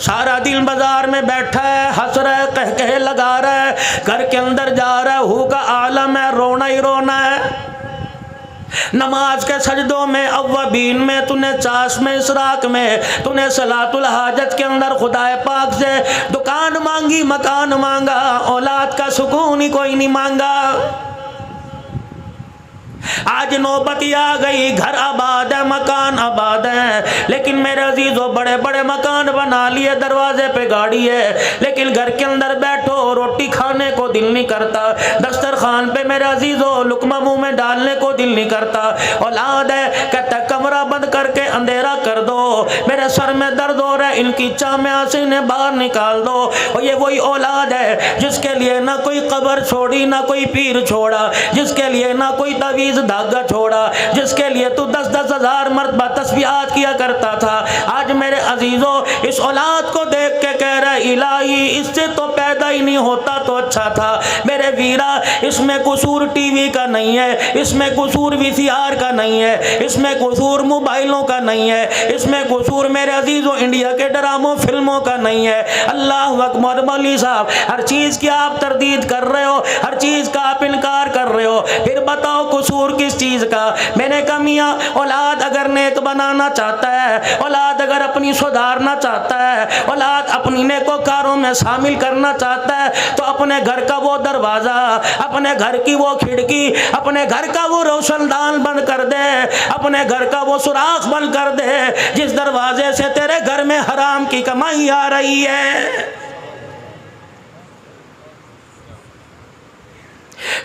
सारा दिन बाजार में बैठा है, हंस रहा है, कह कह लगा रहा है, घर के अंदर जा रहा है, हू का आलम है, रोना ही रोना है। नमाज के सजदों में, अव्वबीन में, तूने चाश में, इसराक में, तूने सलातुल हाजत के अंदर खुदाए पाक से दुकान मांगी, मकान मांगा, औलाद का सुकून ही कोई नहीं मांगा। आज नौबत आ गई, घर आबाद है, मकान आबाद है, लेकिन मेरे अजीजों बड़े बड़े मकान बना लिए, दरवाजे पे गाड़ी है, लेकिन घर के अंदर बैठो रोटी खाने को दिल नहीं करता, दस्तरखान पे मेरे अजीजों लुकमा मुंह में डालने को दिल नहीं करता। औलाद है, कहता कमरा बंद करके अंधेरा कर दो, मेरे सर में दर्द हो रहा है, इनकी चामिया से इन्हें बाहर निकाल दो। और ये वही औलाद है जिसके लिए ना कोई कब्र छोड़ी, ना कोई पीर छोड़ा, जिसके लिए ना कोई तवीज धागा छोड़ा, जिसके लिए तू 10-10 हज़ार मरतबा तस्बीहात किया करता था। आज मेरे अजीजों इस औलाद को देख के कह रहा इलाही इससे तो पैदा ही नहीं होता तो अच्छा था। मेरे वीरा, इसमें कसूर टीवी का नहीं है, इसमें कसूर वीसीआर का नहीं है, इसमें कसूर मोबाइलों का नहीं है, इसमें कसूर मेरे अजीजों इंडिया के ड्रामों फिल्मों का नहीं है। अल्लाह अकबर। मौलवी साहब, हर चीज़ की आप तरदीद कर रहे हो, हर चीज़ का आप इनकार कर रहे हो, फिर बताओ कसूर किस चीज का? मैंने कहा मियां, औलाद अगर नेक बनाना चाहता है, औलाद अगर अपनी सुधारना चाहता है, औलाद अपनी नेकोकारों में शामिल करना चाहता है, तो अपने घर का वो दरवाजा, अपने घर की वो खिड़की, अपने घर का वो रोशनदान बंद कर दे, अपने घर का वो सुराख बंद कर दे जिस दरवाजे से तेरे घर में हराम की कमाई आ रही है।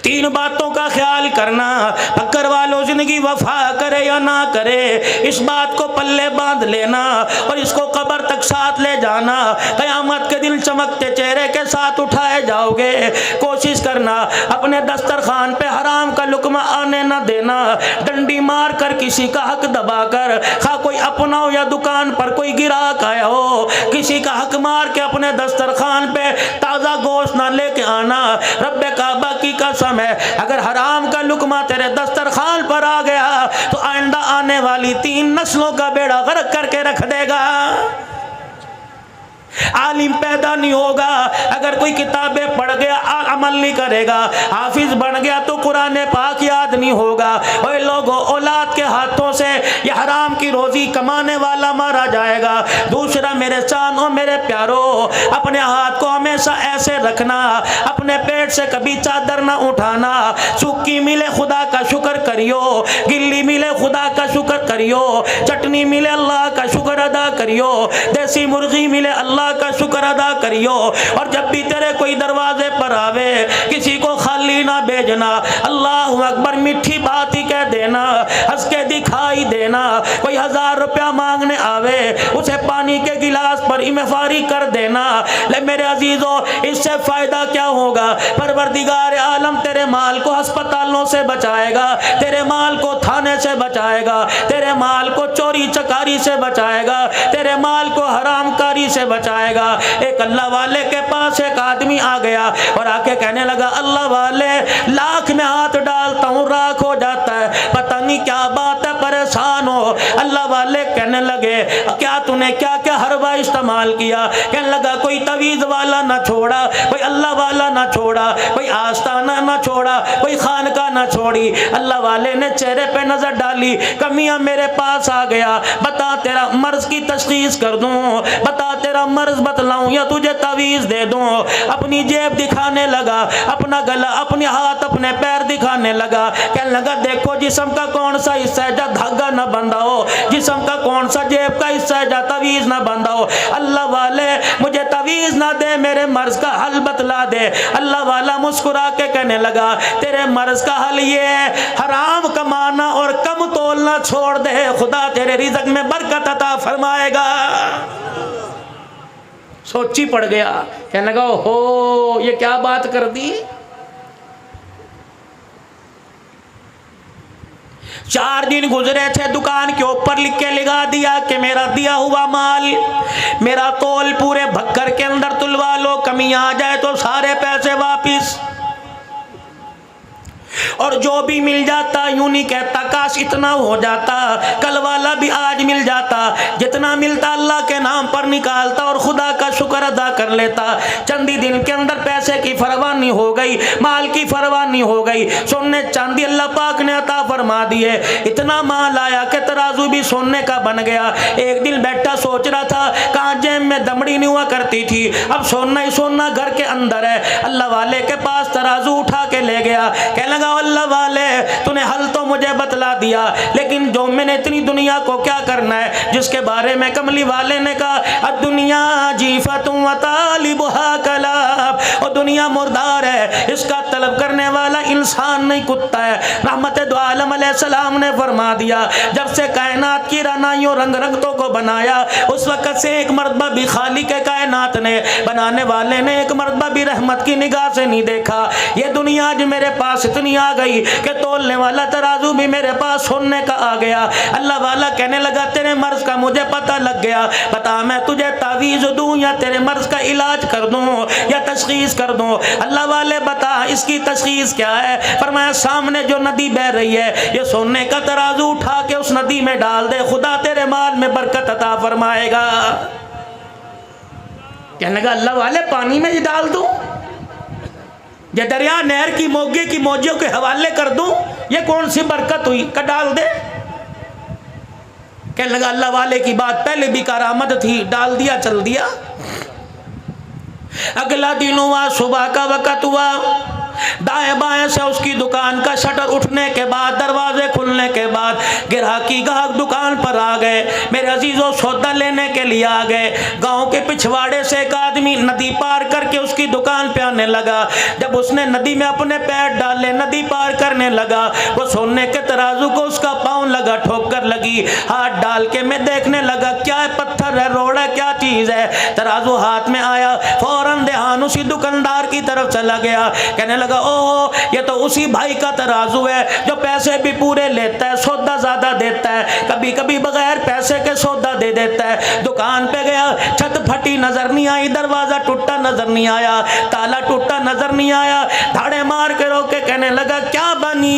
तीन बातों का ख्याल करना, फकर वालों जिंदगी वफा करे या ना करे, इस बात को पल्ले बांध लेना और इसको कब्र तक साथ ले जाना। कयामत के दिन चमकते चेहरे के साथ उठाए जाओगे। कोशिश करना अपने दस्तरखान पे हराम का लुकमा आने ना देना। डंडी मार कर किसी का हक दबा कर, खा कोई अपना हो या दुकान पर कोई गिराक आया हो, किसी का हक मार के अपने दस्तरखान पे ताज़ा गोश्त ना लेके आना। रब्बे काबा की कसम है, अगर हराम का लुकमा तेरे दस्तरखान पर आ गया तो आइंदा आने वाली 3 नस्लों का बेड़ा गर्क करके रख देगा। आलिम पैदा नहीं होगा अगर कोई किताबें पढ़ गया अमल नहीं करेगा, हाफिज बन गया तो कुरान पाक याद नहीं होगा। ओए लोगों, औलाद के हाथों से ये हराम की रोजी कमाने वाला मारा जाएगा। दूसरा, मेरे चानों मेरे प्यारों, अपने हाथ को हमेशा ऐसे रखना, अपने पेट से कभी चादर ना उठाना। सूखी मिले खुदा का शुक्र करियो, गिल्ली मिले खुदा का शुक्र करियो, चटनी मिले अल्लाह का शुक्र अदा करियो, देसी मुर्गी मिले अल्लाह का शुक्र अदा करियो। और जब भी तेरे कोई दरवाजे पर आवे, किसी को खाली ना भेजना, अल्लाह अकबर मीठी बात ही कह देना, हंस के दिखाई देना। कोई 1000 रुपया मांगने आवे, उसे पानी के गिलास पर इमफारी कर देना। ले मेरे अजीजों, इससे फायदा क्या होगा? परवरदिगार आलम तेरे माल को अस्पतालों से बचाएगा, तेरे माल को थाने से बचाएगा, तेरे माल को चोरी चकारी से बचाएगा, तेरे माल को हरामकारी से बचाएगा। एक अल्लाह वाले के पास एक आदमी आ गया और आके कहने लगा, अल्लाह वाले, लाख में हाथ डालता हूँ राख हो जाता है, पता नहीं क्या बात है, परेशान हो। अल्लाह वाले कहने लगे, क्या तूने क्या क्या हरवा इस्तेमाल किया? कहने लगा, कोई तवीज़ वाला ना छोड़ा, कोई अल्लाह वाला ना छोड़ा, कोई आस्ताना ना छोड़ा, कोई खानका ना छोड़ी। अल्लाह वाले ने चेहरे पे नजर डाली, कमियां मेरे पास आ गया, बता तेरा मर्ज की तशखीस कर दूं, बता तेरा मर्ज बतलाऊं या तुझे तवीज़ दे दूं। अपनी जेब दिखाने लगा, अपना गला, अपने हाथ, अपने पैर दिखाने लगा। कहने लगा, देखो जिस्म का कौन सा हिस्सा है जहाँ धागा ना बंधा हो, जिस्म का कौन सा जेब का हिस्सा है जहाँ तवीज़ ना बंधा हो। अल्लाह वाले, मुझे तवीज़ ना दे, मेरे मर्ज का हल बतला दे। अल्लाह वाला मुस्कुरा के कहने लगा, तेरे मर्ज का हल ये है, हराम कमाना और कम तोलना छोड़ दे, खुदा तेरे रिज़्क़ में बरकत अता फरमाएगा। सोची पड़ गया, कहने लगा, हो ये क्या बात कर दी। 4 दिन गुजरे थे, दुकान के ऊपर लिख के लगा दिया कि मेरा दिया हुआ माल, मेरा तोल पूरे भक्कर के अंदर तुलवा लो, कमी आ जाए तो सारे पैसे वापिस। और जो भी मिल जाता यूं नहीं कहता काश इतना हो जाता, कल वाला भी आज मिल जाता। जितना मिलता अल्लाह के नाम पर निकालता और खुदा का शुक्र अदा कर लेता। चंद ही दिन के अंदर पैसे की परवाह नहीं हो गई, माल की परवाह नहीं हो गई, सोने चांदी अल्लाह पाक ने अता फरमा दिए। इतना माल आया कि तराजू भी सोने का बन गया। एक दिन बैठा सोच रहा था कहाँ जेब में दमड़ी नहीं हुआ करती थी, अब सोना ही सोना घर के अंदर है। अल्लाह वाले के पास तराजू उठा के ले गया, कहने लगा अल्लाह वाले तूने हल तो मुझे बतला दिया, लेकिन जो मैंने इतनी दुनिया को क्या करना है जिसके बारे में कमली वाले ने कहा दुनिया जीफतुम व तालिबुहा कलाब, और दुनिया मुर्दार है, इसका तलब करने वाला इंसान नहीं कुत्ता है। रहमत दो आलम अलैहिस्सलाम ने फरमा दिया जब से कायनात की रानाइयों रंग रंगतों को बनाया उस वक्त से एक मर्तबा भी खालिक कायनात ने बनाने वाले ने एक मर्तबा भी रहमत की निगाह से नहीं देखा। ये दुनिया आज मेरे पास इतनी आ गई कि तोलने वाला तराजू भी मेरे पास सुनने का आ गया। अल्लाह वाला कहने लगा तेरे मर्ज का मुझे पता लग गया, बता मैं तुझे तावीज़ दूं या तेरे मर्ज का इलाज कर दूं या तशखीस कर दूं। अल्लाह वाले बता इसकी तशखीस क्या है? फरमाया सामने जो नदी बह रही है ये सोने का तराजू उठा के उस नदी में डाल दे, खुदा तेरे माल में बरकत अता फरमाएगा। कहने लगा अल्लाह वाले पानी में ही डाल दूं, ये दरिया नहर की मोगे की मौजों के हवाले कर दूं, ये कौन सी बरकत हुई का डाल दे। कहने लगा अल्लाह वाले की बात पहले भी करामत थी, डाल दिया चल दिया। अगला दिन हुआ, सुबह का वक़्त हुआ, दाएं बाएं से उसकी दुकान का शटर उठने के बाद दरवाजे खुलने के बाद ग्राहकी ग्राहक दुकान पर आ गए। मेरे अजीजों सौदा लेने के लिए आ गए। गांव के पिछवाड़े से एक आदमी नदी पार करके उसकी दुकान पे आने लगा। जब उसने नदी में अपने पैर डाले नदी पार करने लगा, वो सोने के तराजू को उसका पाँव लगा, ठोकर लगी, हाथ डाल के मैं देखने लगा क्या है, पत्थर है, रोड़ा क्या चीज है। तराजू हाथ में आया, फौरन ध्यान उसी दुकानदार की तरफ चला गया। कहने लगा ओ ये तो उसी भाई का तराजू है जो पैसे भी पूरे लेता है, सौदा ज्यादा देता है, कभी कभी बगैर पैसे के सौदा दे देता है। दुकान पे गया, छत फटी नजर नहीं आई, दरवाजा टूटा नजर नहीं आया, ताला टूटा नजर नहीं आया, धाड़े मार के रोके कहने लगा क्या बनी,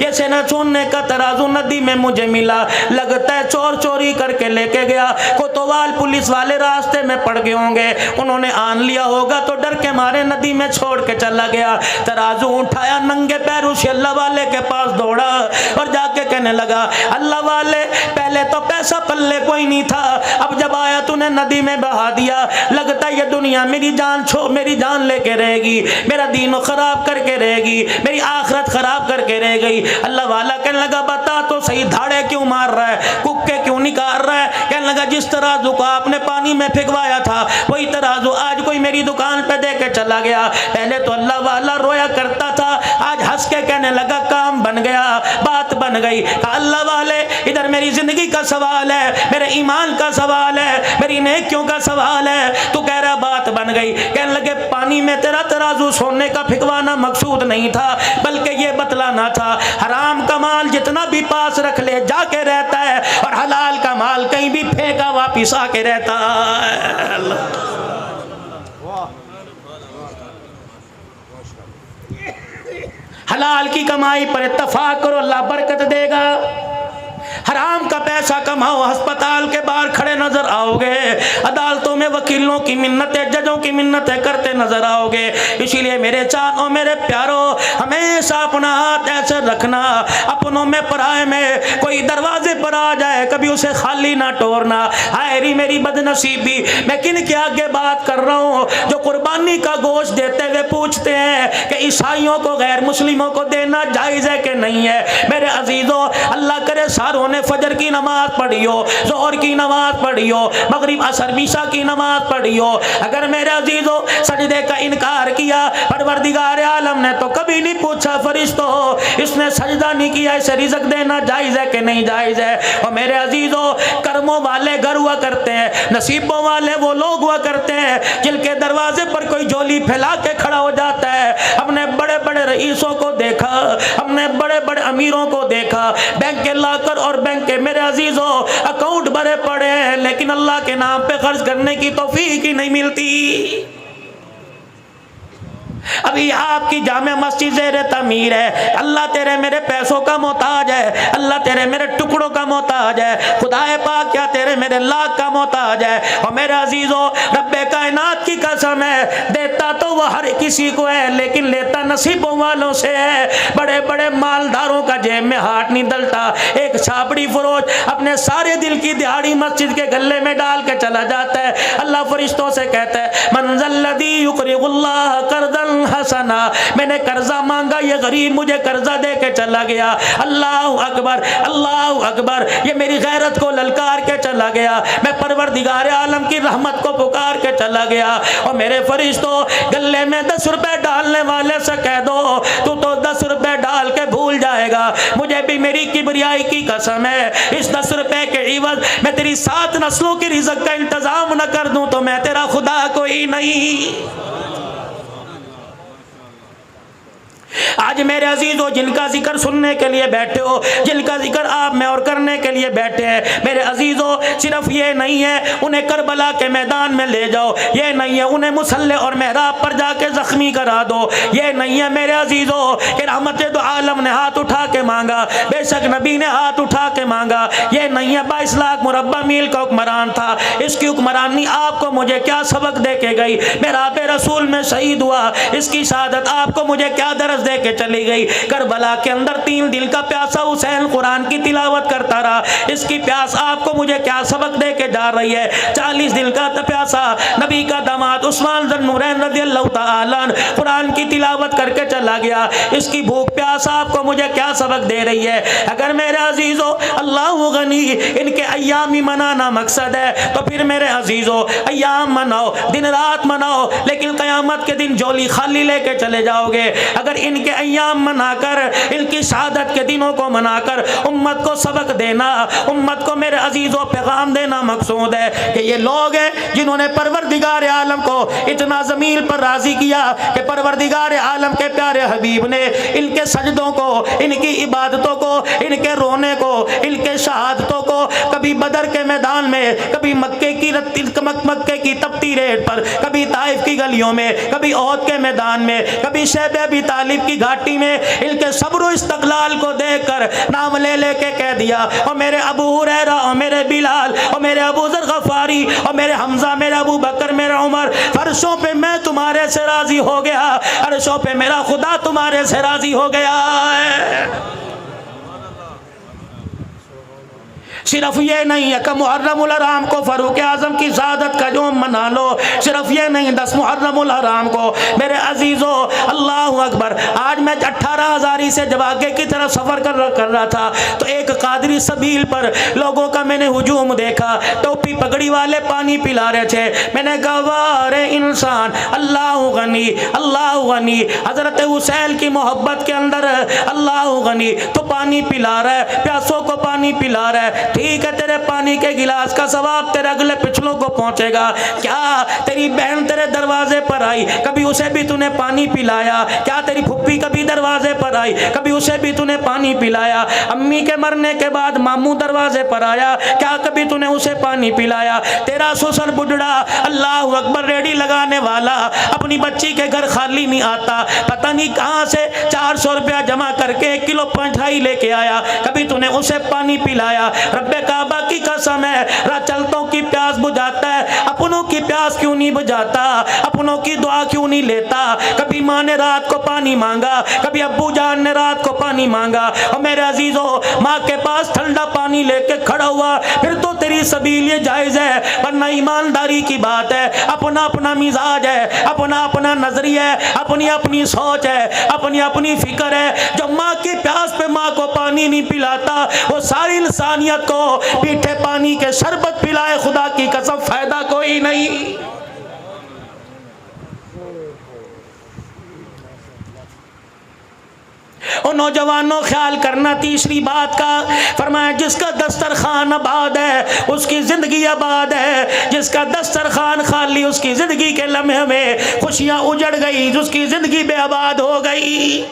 ये सेना सोने का तराजू नदी में मुझे मिला, लगता है चोर चोरी करके लेके गया। कोतवाल पुलिस वाले रास्ते में पड़ गए होंगे, उन्होंने आन लिया होगा तो डर के मारे नदी में छोड़ के चला गया। तराजू उठाया, नंगे पैरों से अल्लाह वाले के पास दौड़ा और जाके कहने लगा अल्लाह वाले पहले तो पैसा पल्ले कोई नहीं था, अब जब आया तूने नदी में बहा दिया, लगता है ये दुनिया मेरी जान लेके रहेगी, मेरा दीन खराब करके रहेगी, मेरी आखिरत खराब करके रह गई। अल्लाह वाला कहने लगा बता तो सही धाड़े क्यों मार रहा है, कुक्के क्यों निकाल रहा है। कहने लगा जिस तराजू को आपने पानी में फेंकवाया था वही तराजू आज कोई मेरी दुकान पे दे के चला गया। पहले तो अल्लाह वाला रोया करता था, आज हंस के कहने लगा काम बन गया, बात बन गई। अल्लाह वाले इधर मेरी जिंदगी का सवाल है, मेरे ईमान का सवाल है, मेरी नेकियों का सवाल है, तू कह रहा बात बन गई। कहने लगे पानी में तेरा तराजू सोने का फेंकवाना मकसूद नहीं था, बल्कि ये बतलाना था हराम का माल जितना भी पास रख ले जाके रहता है और हलाल का माल कहीं भी फेंका वापिस आके रहता है। हलाल की कमाई पर इत्तफाक करो, अल्लाह बरकत देगा। हराम का पैसा कमाओ, अस्पताल के बाहर खड़े नजर आओगे, अदालतों में वकीलों की मिन्नतें, जजों की मिन्नतें करते नजर आओगे। इसीलिए मेरे चारों मेरे प्यारों हमेशा अपना हाथ ऐसे रखना, अपनों में पराए में कोई दरवाजे पर आ जाए कभी उसे खाली ना तोड़ना। हायरी मेरी बदनसीबी, मैं किन के आगे बात कर रहा हूँ जो कुर्बानी का गोश्त देते हुए पूछते हैं कि ईसाइयों को गैर मुस्लिमों को देना जायज़ है कि नहीं है। मेरे अजीजों अल्लाह करे सारों ने फजर की नमाज पढ़ी हो, जोहर की नमाज पढ़ी हो, मगरिब असर ईशा की नमाज पढ़ी हो, अगर मेरे अजीजों सजदे का इनकार किया परवरदिगार आलम ने तो कभी नहीं पूछा फरिश्तों इसने सजदा नहीं किया इसे रिज़्क देना जायज़ है कि नहीं जायज़ है। और मेरे अजीजों कर्मों वाले घर हुआ करते हैं, नसीबों वाले वो लोग हुआ करते हैं जिनके दरवाजे पर कोई झोली फैला के खड़ा हो जाता है। हमने बड़े बड़े रईसों को देखा, हमने बड़े बड़े अमीरों को देखा, बैंक के लाकर और बैंक के मेरे अजीजों अकाउंट भरे पड़े हैं लेकिन अल्लाह के नाम पे खर्च करने की तौफीक ही नहीं मिलती। अभी आपकी जामे मस्जिद ज़ेरे तमीर है। अल्लाह तेरे मेरे पैसों का मोहताज है, अल्लाह तेरे मेरे टुकड़ों का मोहताज है, खुदाए पाक क्या तेरे मेरे लाख का मोहताज है। और मेरे अजीजों, रब्बे कायनात की कसम है, देता तो वह हर किसी को है, लेकिन लेता नसीबों वालों से है। बड़े बड़े मालदारों का जेब में हाथ नहीं डलता। एक छापड़ी फरोज अपने सारे दिल की दिहाड़ी मस्जिद के गले में डाल के चला जाता है। अल्लाह फरिश्तों से कहता है, मंज़ल्लज़ी युक़रिज़ुल्लाह क़र्ज़न हसना, मैंने कर्जा मांगा, ये गरीब मुझे कर्जा दे के चला गया। अल्लाहु अकबर, अल्लाहु अकबर, ये मेरी गैरत को ललकार के चला गया। मैं परवरदिगार आलम की रहमत को पुकार के चला गया। और मेरे फरिश्तों, गले में 10 रुपए डालने वाले से कह दो, तू तो 10 रुपए डाल के भूल जाएगा। मुझे भी मेरी किबरियाई की कसम है, इस 10 रुपए के इवज मैं तेरी 7 नस्लों की रिज़्क़ का इंतजाम न कर दूं तो मैं तेरा खुदा कोई नहीं। आज मेरे अजीजों, जिनका जिक्र सुनने के लिए बैठे हो, जिनका जिक्र आप में और करने के लिए बैठे हैं, मेरे अजीजों, सिर्फ ये नहीं है उन्हें करबला के मैदान में ले जाओ, ये नहीं है उन्हें मुसल्ले और मेहराब पर जाके जख्मी करा दो, ये नहीं है मेरे अजीजों कि रहमत दो आलम ने हाथ उठा के मांगा, बेशक नबी ने हाथ उठा के मांगा, ये नहीं है 22 लाख मुरब्बा मील का हुक्मरान था, इसकी हुक्मरानी आपको मुझे क्या सबक दे के गई। मेरा आबे रसूल में शहीद हुआ, इसकी शहादत आपको मुझे क्या दर्ज दे के चली गई। करबला के अंदर 3 दिन का प्यासा हुसैन कुरान की तिलावत करता रहा, इसकी प्यास आपको मुझे क्या सबक दे के जा रही है। 40 दिन का प्यासा नबी का दामाद उस्मान ज़ुन्नूरैन रज़ियल्लाहु तआला अन्हु कुरान की तिलावत करके चला गया, इसकी भूख प्यास आपको मुझे क्या सबक दे रही है। अगर मेरे अजीजों अल्लाह गनी इनके अय्याम ही मनाना मकसद है तो फिर मेरे अजीजों अय्याम मनाओ, दिन रात मनाओ, लेकिन क़यामत के दिन झोली खाली लेके चले जाओगे। अगर इनके अय्याम मनाकर, इनकी शहादत के दिनों को मनाकर उम्मत को सबक देना, उम्मत को मेरे अजीजों पैगाम देना मकसूद है कि ये लोग हैं जिन्होंने परवरदिगार आलम को इतना ज़मीन पर राज़ी किया कि परवरदिगार आलम के प्यारे हबीब ने इनके सजदों को, इनकी इबादतों को, इनके रोने को, इनके शहादतों को कभी बदर के मैदान में, कभी मक्के की तपती रेत पर, कभी ताइफ की गलियों में, कभी ओहद के मैदान में, कभी शैबे अबी तालिब की घाटी में, इनके सब्र इस्तक़लाल को देखकर नाम ले लेके कह दिया, और मेरे अबू हुरैरा और मेरे बिलाल और मेरे अबू ज़र गफ़ारी और मेरे हमज़ा, मेरे अबू बकर, मेरे उमर, फर्शों पे मैं तुम्हारे से राज़ी हो गया, अर्शों पे मेरा खुदा तुम्हारे से राज़ी हो गया है। सिर्फ ये नहीं है कि मुहर्रमुल हराम को फ़ारूक आज़म की शहादत का जोम मना लो, सिर्फ ये नहीं 10 मुहर्रमुल हराम को मेरे अजीज़ों, अल्लाह अकबर। आज मैं 18 हज़ारी से जब आगे की तरफ सफ़र कर रहा था तो एक कादरी सबील पर लोगों का मैंने हुजूम देखा, टोपी पगड़ी वाले पानी पिला रहे थे। मैंने कहा वाह रे इंसान, अल्लाह गनी, अल्लाह गनी, हज़रत हुसैन की मोहब्बत के अंदर अल्लाह गनी, तो पानी पिला रहा है, प्यासों को पानी पिला रहा है, ठीक है, तेरे पानी के गिलास का सवाब तेरे अगले पिछलों को पहुंचेगा। क्या तेरी बहन तेरे दरवाजे पर आई, कभी उसे भी तूने पानी पिलाया? क्या तेरी फुप्पी कभी दरवाजे पर आई, कभी उसे भी तूने पानी पिलाया? अम्मी के मरने के बाद मामू दरवाजे पर आया, क्या कभी तूने उसे पानी पिलाया? तेरा ससुर बुढ़ा अल्लाह अकबर रेडी लगाने वाला अपनी बच्ची के घर खाली नहीं आता, पता नहीं कहाँ से 400 रुपया जमा करके 1 किलो मिठाई लेके आया, कभी तूने उसे पानी पिलाया? रब्बे काबा की कसम है, चलतों की प्यास बुझाता है, अपनों की प्यास क्यों नहीं बुझाता, अपनों की दुआ क्यों नहीं लेता? कभी माँ ने रात को पानी मांगा, कभी अब्बू जान ने रात को पानी मांगा, और मेरे अजीजों माँ के पास ठंडा पानी लेके खड़ा हुआ, फिर तो तेरी सबील ये जायज़ है, वरना ईमानदारी की बात है, अपना अपना मिजाज है, अपना अपना नजरिया है, अपनी अपनी सोच है, अपनी अपनी फिक्र है। जो माँ की प्यास पे माँ को पानी नहीं पिलाता, वो सारी इंसानियत को मीठे पानी के शरबत पिलाए, खुदा की कसम फायदा कोई नहीं। और नौजवानों ख्याल करना तीसरी बात का, फरमाया जिसका दस्तरखान आबाद है उसकी जिंदगी आबाद है, जिसका दस्तरखान खाली उसकी जिंदगी के लम्हे में खुशियां उजड़ गई, उसकी जिंदगी बेआबाद हो गई।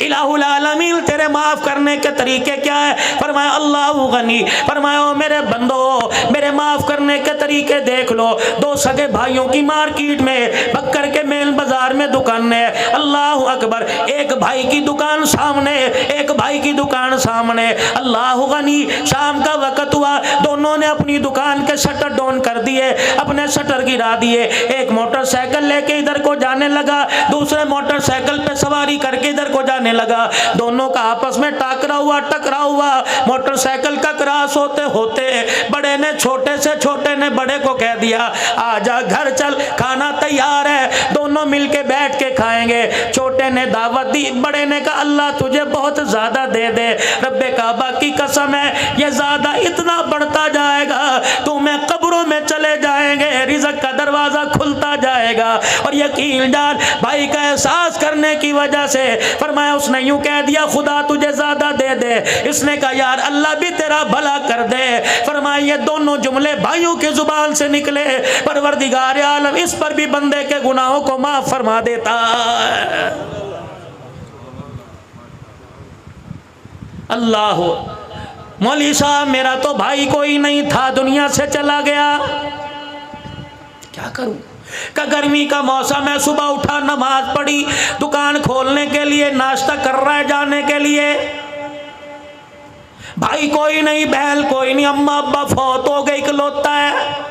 इलाहुल आलमीन तेरे माफ करने के तरीके क्या है? फरमाया अल्लाहु गनी। फरमाया ओ मेरे बंदो, मेरे माफ करने के तरीके देख लो। दो सगे भाइयों की मार्केट में बक्कर के मेन बाजार में दुकान है, अल्लाह अकबर, एक भाई की दुकान सामने, एक भाई की दुकान सामने। अल्लाह गनी, शाम का वक्त हुआ, दोनों ने अपनी दुकान के शटर डाउन कर दिए, अपने शटर गिरा दिए। एक मोटरसाइकिल लेके इधर को जाने लगा, दूसरे मोटरसाइकिल पे सवारी करके इधर को जाने लगा। दोनों का आपस में टकराव हुआ। मोटरसाइकिल का क्रॉस होते होते बड़े ने छोटे से, छोटे ने बड़े को कह दिया आजा घर चल, खाना तैयार है, दोनों मिलके बैठ के खाएंगे। छोटे ने दावत दी, बड़े ने कहा अल्लाह तुझे बहुत ज्यादा दे दे, रब्बे काबा की कसम है ये ज्यादा इतना बढ़ता जाएगा, तुम्हें कब्रों में चले जाएंगे, रिज़्क़ का दरवाजा खुलता जाएगा। और यकीन जान भाई का एहसास करने की वजह से फरमाया, उसने यूं कह दिया खुदा तुझे ज्यादा दे दे, इसने कहा यार अल्लाह भी तेरा भला कर दे। फरमाया ये दोनों जुमले भाइयों के जुबान से निकले, परवरदिगार आलम इस पर भी बंदे के गुनाहों को माफ फरमा देता है। अल्लाह, मौली साहब मेरा तो भाई कोई नहीं था, दुनिया से चला गया, क्या करूं? का गर्मी का मौसम है, सुबह उठा नमाज पढ़ी, दुकान खोलने के लिए नाश्ता कर रहा है जाने के लिए, भाई कोई नहीं, बहन कोई नहीं, अम्मा अब्बा फौत हो गए, इकलौता है।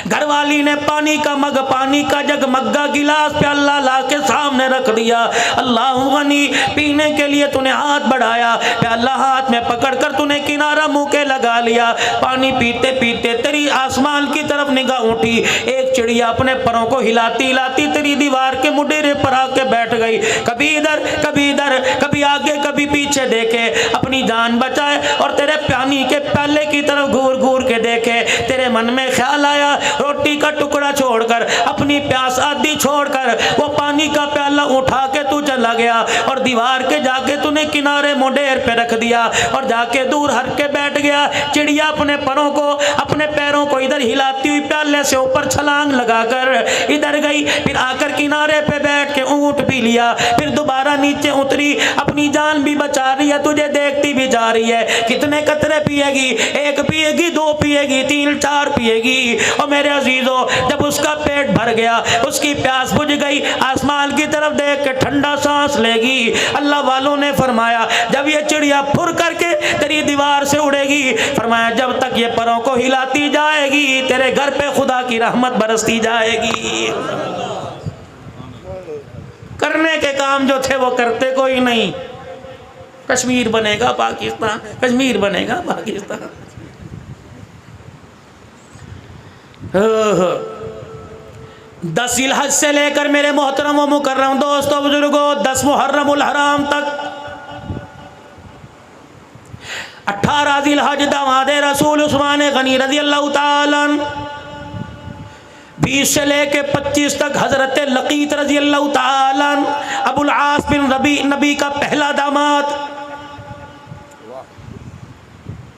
घरवाली ने पानी का मग, पानी का जग, मग्गा, गिलास प्याला ला के सामने रख दिया। अल्लाह गनी, पीने के लिए तूने हाथ बढ़ाया, प्याला हाथ में पकड़कर तूने किनारा मुंह के लगा लिया। पानी पीते पीते तेरी आसमान की तरफ निगाह उठी, एक चिड़िया अपने परों को हिलाती हिलाती तेरी दीवार के मुडेरे पर आके बैठ गई। कभी इधर कभी इधर, कभी आगे कभी पीछे देखे, अपनी जान बचाए और तेरे पानी के प्याले की तरफ घूर घूर के देखे। तेरे मन में ख्याल आया रोटी का टुकड़ा छोड़कर, अपनी प्यास आदि छोड़कर वो पानी का प्याला उठा के तू चला गया और दीवार के जाके तूने किनारे मुंडेर पे रख दिया और जाके दूर हट के बैठ गया। चिड़िया अपने परों को, अपने पैरों को इधर हिलाती हुई प्याले से ऊपर छलांग लगाकर इधर गई, फिर आकर किनारे पे बैठ के ऊँट पी लिया, फिर दोबारा नीचे उतरी, अपनी जान भी बचा रही है, तुझे देखती भी जा रही है। कितने कतरे पिएगी? एक पिएगी, दो पिएगी, तीन चार पिएगी। और मेरे अजीजों, जब उसका पेट भर गया, उसकी प्यास बुझ गई, आसमान की तरफ देख के ठंडा सांस लेगी। अल्लाह वालों ने फरमाया जब ये चिड़िया फुर करके तेरी दीवार से उड़ेगी, फरमाया जब तक ये परों को हिलाती जाएगी तेरे घर पे खुदा की रहमत बरसती जाएगी। करने के काम जो थे वो करते कोई नहीं। कश्मीर बनेगा पाकिस्तान, कश्मीर बनेगा पाकिस्तान। 10 जिलहज से लेकर मेरे मोहतरम व मुकर्रम दोस्तों बुजुर्गों 10 मुहर्रमुल हराम तक 18 जिलहज दामादे रसूल उस्मान गनी रज़ी अल्लाह ताला 20 से लेके 25 तक हजरत लकीत रज़ी अल्लाह ताला अबुल आस बिन रबी नबी का पहला दामाद,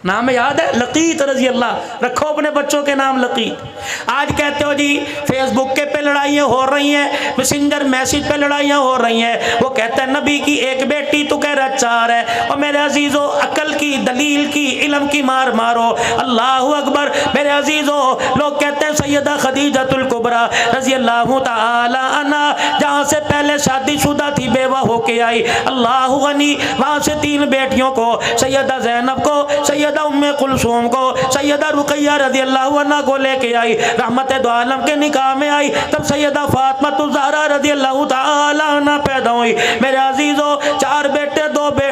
नाम याद है लकीत रजी अल्लाह, रखो अपने बच्चों के नाम लकीत। आज कहते हो जी फेसबुक के पे लड़ाइयाँ हो रही हैं, मैसेंजर मैसेज पे लड़ाइयाँ हो रही हैं, वो कहता है नबी की एक बेटी तो कह रहा 4 है। और मेरे अजीज़ों अकल की, दलील की, इल्म की मार मारो। अल्लाह अकबर। मेरे अजीज़ों लोग कहते हैं सैयदा खदीजतुल कुबरा रजी अल्लाह ताला अन्हा जहाँ से पहले शादीशुदा थी, बेवा होके आई, अल्लाह गनी, वहाँ से 3 बेटियों को, सैयदा ज़ैनब को, सैयदा उम्मे कुलसूम को, सैयदा रुकैया रज़ी अल्लाह अन्हा को लेके आई, रहमत दो आलम के निकाह में आई, तब सैयदा फातिमा ज़हरा रज़ी अल्लाह ताला अन्हा पैदा हुई। मेरे अजीज़ों 4 बेटे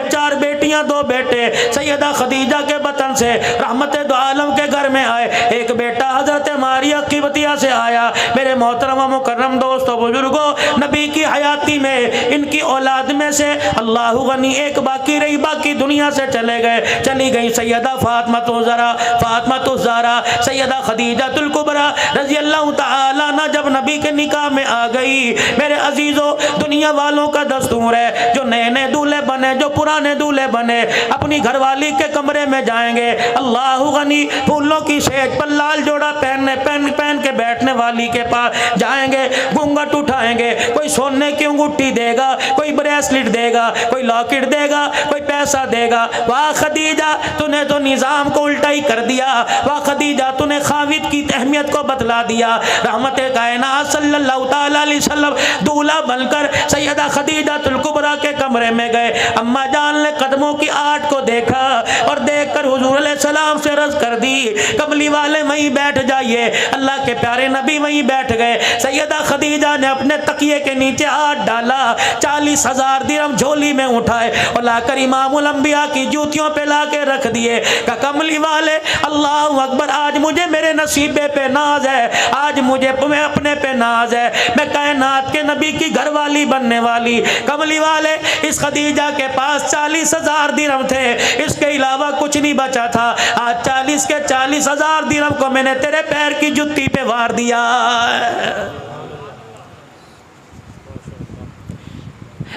4 बेटियां 2 बेटे सैयदा खदीजा के बतन से रहमत दो आलम के घर में आए। एक बेटा हजरत मारिया क़िब्तिया से आया। मेरे मोहतरम व मुकर्रम दोस्तों बुजुर्गों, नबी की हयाती में इनकी औलाद में से अल्लाह गनी एक बाकी रही, बाकी दुनिया से चली गई सैयदा फातिमा तो ज़हरा, सैयदा खदीजतुल कुबरा रज़ी अल्लाह ताला अन्हा जब नबी के निकाह में आ गई। मेरे अजीज़ों दुनिया वालों का दस्तूर है, जो नए नए दूल्हे बने, जो पुराने दूल्हे बने, अपनी घरवाली के कमरे में जाएंगे, अल्लाह गनी फूलों की सेज पर लाल जोड़ा पहन के बैठ बैठने वाली के पास जाएंगे, घूंघट उठाएंगे, कोई सोने की अंगूठी देगा, कोई ब्रेसलेट देगा, कोई लॉकेट देगा, कोई पैसा देगा। वाह खदीजा, तूने तो निज़ाम को उल्टा ही कर दिया। वाह खदीजा, तूने खाविद की अहमियत को बतला दिया। रहमत कायनात सल्लल्लाहु तआला अलैहि वसल्लम दूल्हा बनकर सैयदा खदीजा तुल कुबरा के कमरे में गए। अम्मा जान ने कदमों की आट को देखा और देखकर हुजूर अलैहिस्सलाम से अर्ज़ कर दी, कमली वाले वहीं बैठ जाइए। अल्लाह के प्यारे नबी वहीं बैठ गए। सैयदा खदीजा ने अपने तकिए के नीचे हाथ डाला, 40,000 दिरहम झोली में उठाए और लाकर इमामुल अंबिया की जूतियों पे लाके रख दिए। का कमली वाले अल्लाहु अकबर, आज मुझे मेरे नसीबे पे नाज है, आज मुझे अपने पे नाज है, मैं कायनात के नबी की घरवाली बनने वाली। कमली वाले, इस खदीजा के पास 40,000 दिरहम थे, इसके अलावा कुछ नहीं बचा था। आज 40,000 दिरहम को मैंने तेरे पैर की जुत्ती पे वार दिया।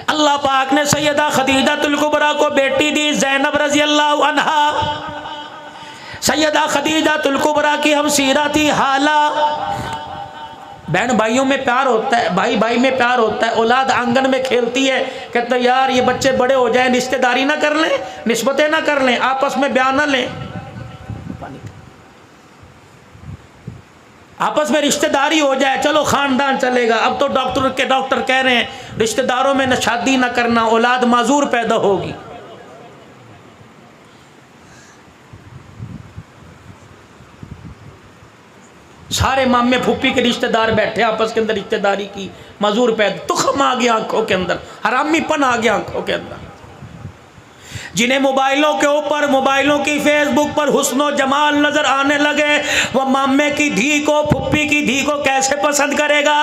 अल्लाह पाक ने सैयदा खदीजातुल कुबरा को बेटी दी ज़ैनब रज़ी अल्लाह अन्हा। सैयदा खदीजातुल कुबरा की हम सीरा थी हाला। बहन भाइयों में प्यार होता है, भाई भाई में प्यार होता है। औलाद आंगन में खेलती है, कहते यार ये बच्चे बड़े हो जाएं, रिश्तेदारी ना कर लें, निस्बतें ना कर लें, आपस में बयान ना लें, आपस में रिश्तेदारी हो जाए, चलो खानदान चलेगा। अब तो डॉक्टर कह रहे हैं रिश्तेदारों में न शादी ना करना, औलाद माजूर पैदा होगी। सारे मामे फूफी के रिश्तेदार बैठे आपस के अंदर रिश्तेदारी की, मजूर पैदा, तुखम आ गया आंखों के अंदर, हरामीपन आ गया आंखों के अंदर। जिन्हें मोबाइलों के ऊपर, मोबाइलों की फेसबुक पर हुस्नो जमाल नजर आने लगे, वह मामे की धी को, फुप्पी की धी को कैसे पसंद करेगा।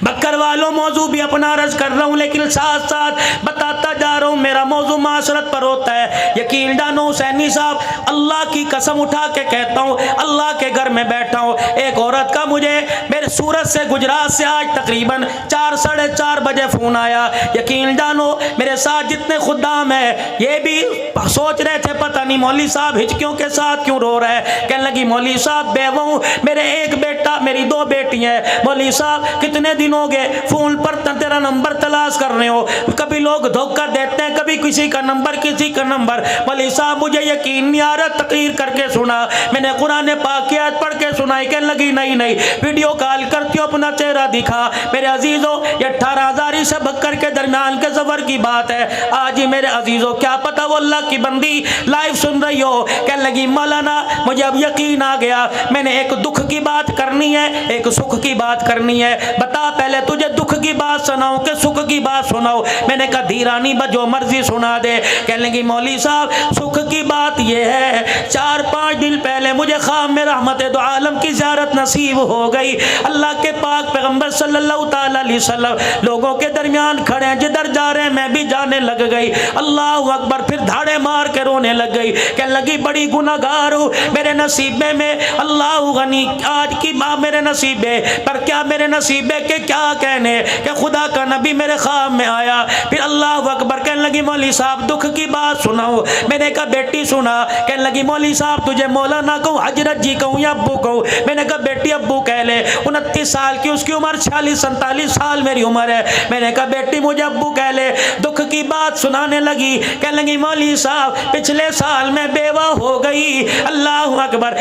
बक्कर वालों, मौजू भी अपना अर्ज कर रहा हूँ, लेकिन साथ साथ बताता जा रहा हूँ, मेरा मौजू माशरत पर होता है। यकीन जानो हुसैनी साहब, अल्लाह की कसम उठा के कहता हूँ, अल्लाह के घर में बैठा हूँ, एक औरत का मुझे मेरे सूरत से, गुजरात से आज तकरीबन 4 साढ़े 4 बजे फ़ोन आया। यकीन जानो मेरे साथ जितने खुद्दाम हैं ये भी सोच रहे थे पता नहीं मौलवी साहब हिचकियों के साथ क्यों रो रहे हैं। कहने लगी मौलवी साहब बेवा हूँ, मेरे एक बेटा, मेरी 2 बेटियाँ हैं। मौलवी साहब कितने दिन हो गए फोन पर तेरा नंबर तलाश कर रहे हो, कभी लोग धोखा देते हैं, कभी किसी का नंबर किसी का नंबर। मौलवी साहब मुझे यकीन नहीं आ रहा, तकरीर करके सुना, मैंने कुरान पाक की आयत पढ़ के सुनाई। कहने लगी नहीं नहीं, वीडियो कॉल करती हो, अपना चेहरा दिखा। मेरे अजीजों, ये 18,000 से बक्कर के दरमियान के सफर की बात है। आज ही मेरे अजीजों, क्या पता वो अल्लाह की बंदी लाइव सुन रही हो। कहने लगी मौलाना मुझे अब यकीन आ गया, मैंने एक दुख की बात करनी है, एक सुख की बात करनी है। बता पहले तुझे दुख की बात सुनाऊं कि सुख की बात सुनाऊं। मैंने कहा धीरानी जो मर्जी सुना दे। कहने लगी मौलवी साहब सुख की बात यह है, 4-5 दिन पहले मुझे ख्वाब में रहमत दो आलम की ज़ियारत नसीब हो गई। अल्लाह के पाक पैगंबर सल्लल्लाहु ताला अलैहि वसल्लम लोगों के दरमियान खड़े हैं, जिधर जा रहे हैं मैं भी जाने लग गई। अल्लाह अकबर, फिर धाड़े मार के रोने लग गई। कहने लगी बड़ी गुनाहगार हूँ, मेरे नसीबे में अल्लाह गनी, आज की माँ मेरे नसीबे पर क्या, मेरे नसीबे के क्या कहने कि खुदा का नबी मेरे ख्वाब में आया। फिर अल्लाह अकबर, कहने लगी मौलवी साहब दुख की बात सुनाओ। मैंने कहा बेटी सुना। कहने लगी मौलवी साहब तुझे मौलाना कहूँ, हजरत जी कहूँ या अब्बू कहूँ। मैंने कहा बेटी अब्बू कह ले। 29 साल की उसकी उम्र, 46-47 साल मेरी उम्र है। मैंने कहा बेटी मुझे अब्बू कह ले। दुख की बात सुनाने लगी। कहने लगी मौलवी साहब पिछले साल मैं बेवा हो गई। अल्लाह अकबर,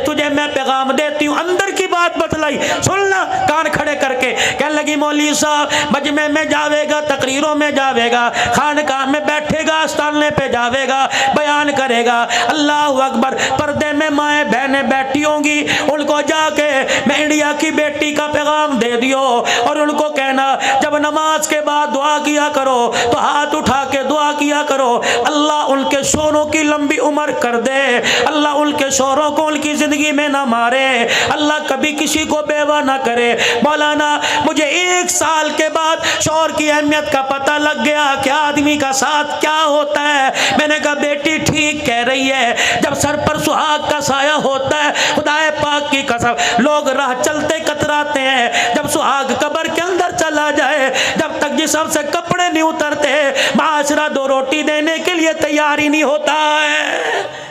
तुझे मैं पैगाम देती हूँ, अंदर की बात बतलाई, सुनना कान खड़े करके। कहने लगी मौलवी साहब मजमे में जावेगा, तकरीरों में जावेगा, खानकाह में बैठेगा, आस्ताने पे जावेगा, बयान करेगा। अल्लाह अकबर, पर्दे में माए बहनें बैठी होंगी, उनको जाके मैं इंडिया की बेटी का पैगाम दे दियो और उनको कहना जब नमाज के बाद दुआ किया करो तो हाथ उठा के दुआ किया करो, अल्लाह उनके शोरों की लंबी उम्र कर दे, अल्लाह उनके शोरों को उनकी जिंदगी में ना मारे, अल्लाह कभी किसी को बेवा ना करे। मौलाना मुझे 1 साल के बाद शौहर की अहमियत का पता लग गया कि आदमी का साथ क्या होता है। मैंने कहा बेटी ठीक कह रही है, जब सर पर सुहाग का साया होता है, खुदाए पाक की कसम लोग राह चलते कतराते हैं, जब सुहाग कब्र के अंदर चला जाए, जब तक जिस्म से कपड़े नहीं उतरते, माशरा 2 रोटी देने के लिए तैयार ही नहीं होता है।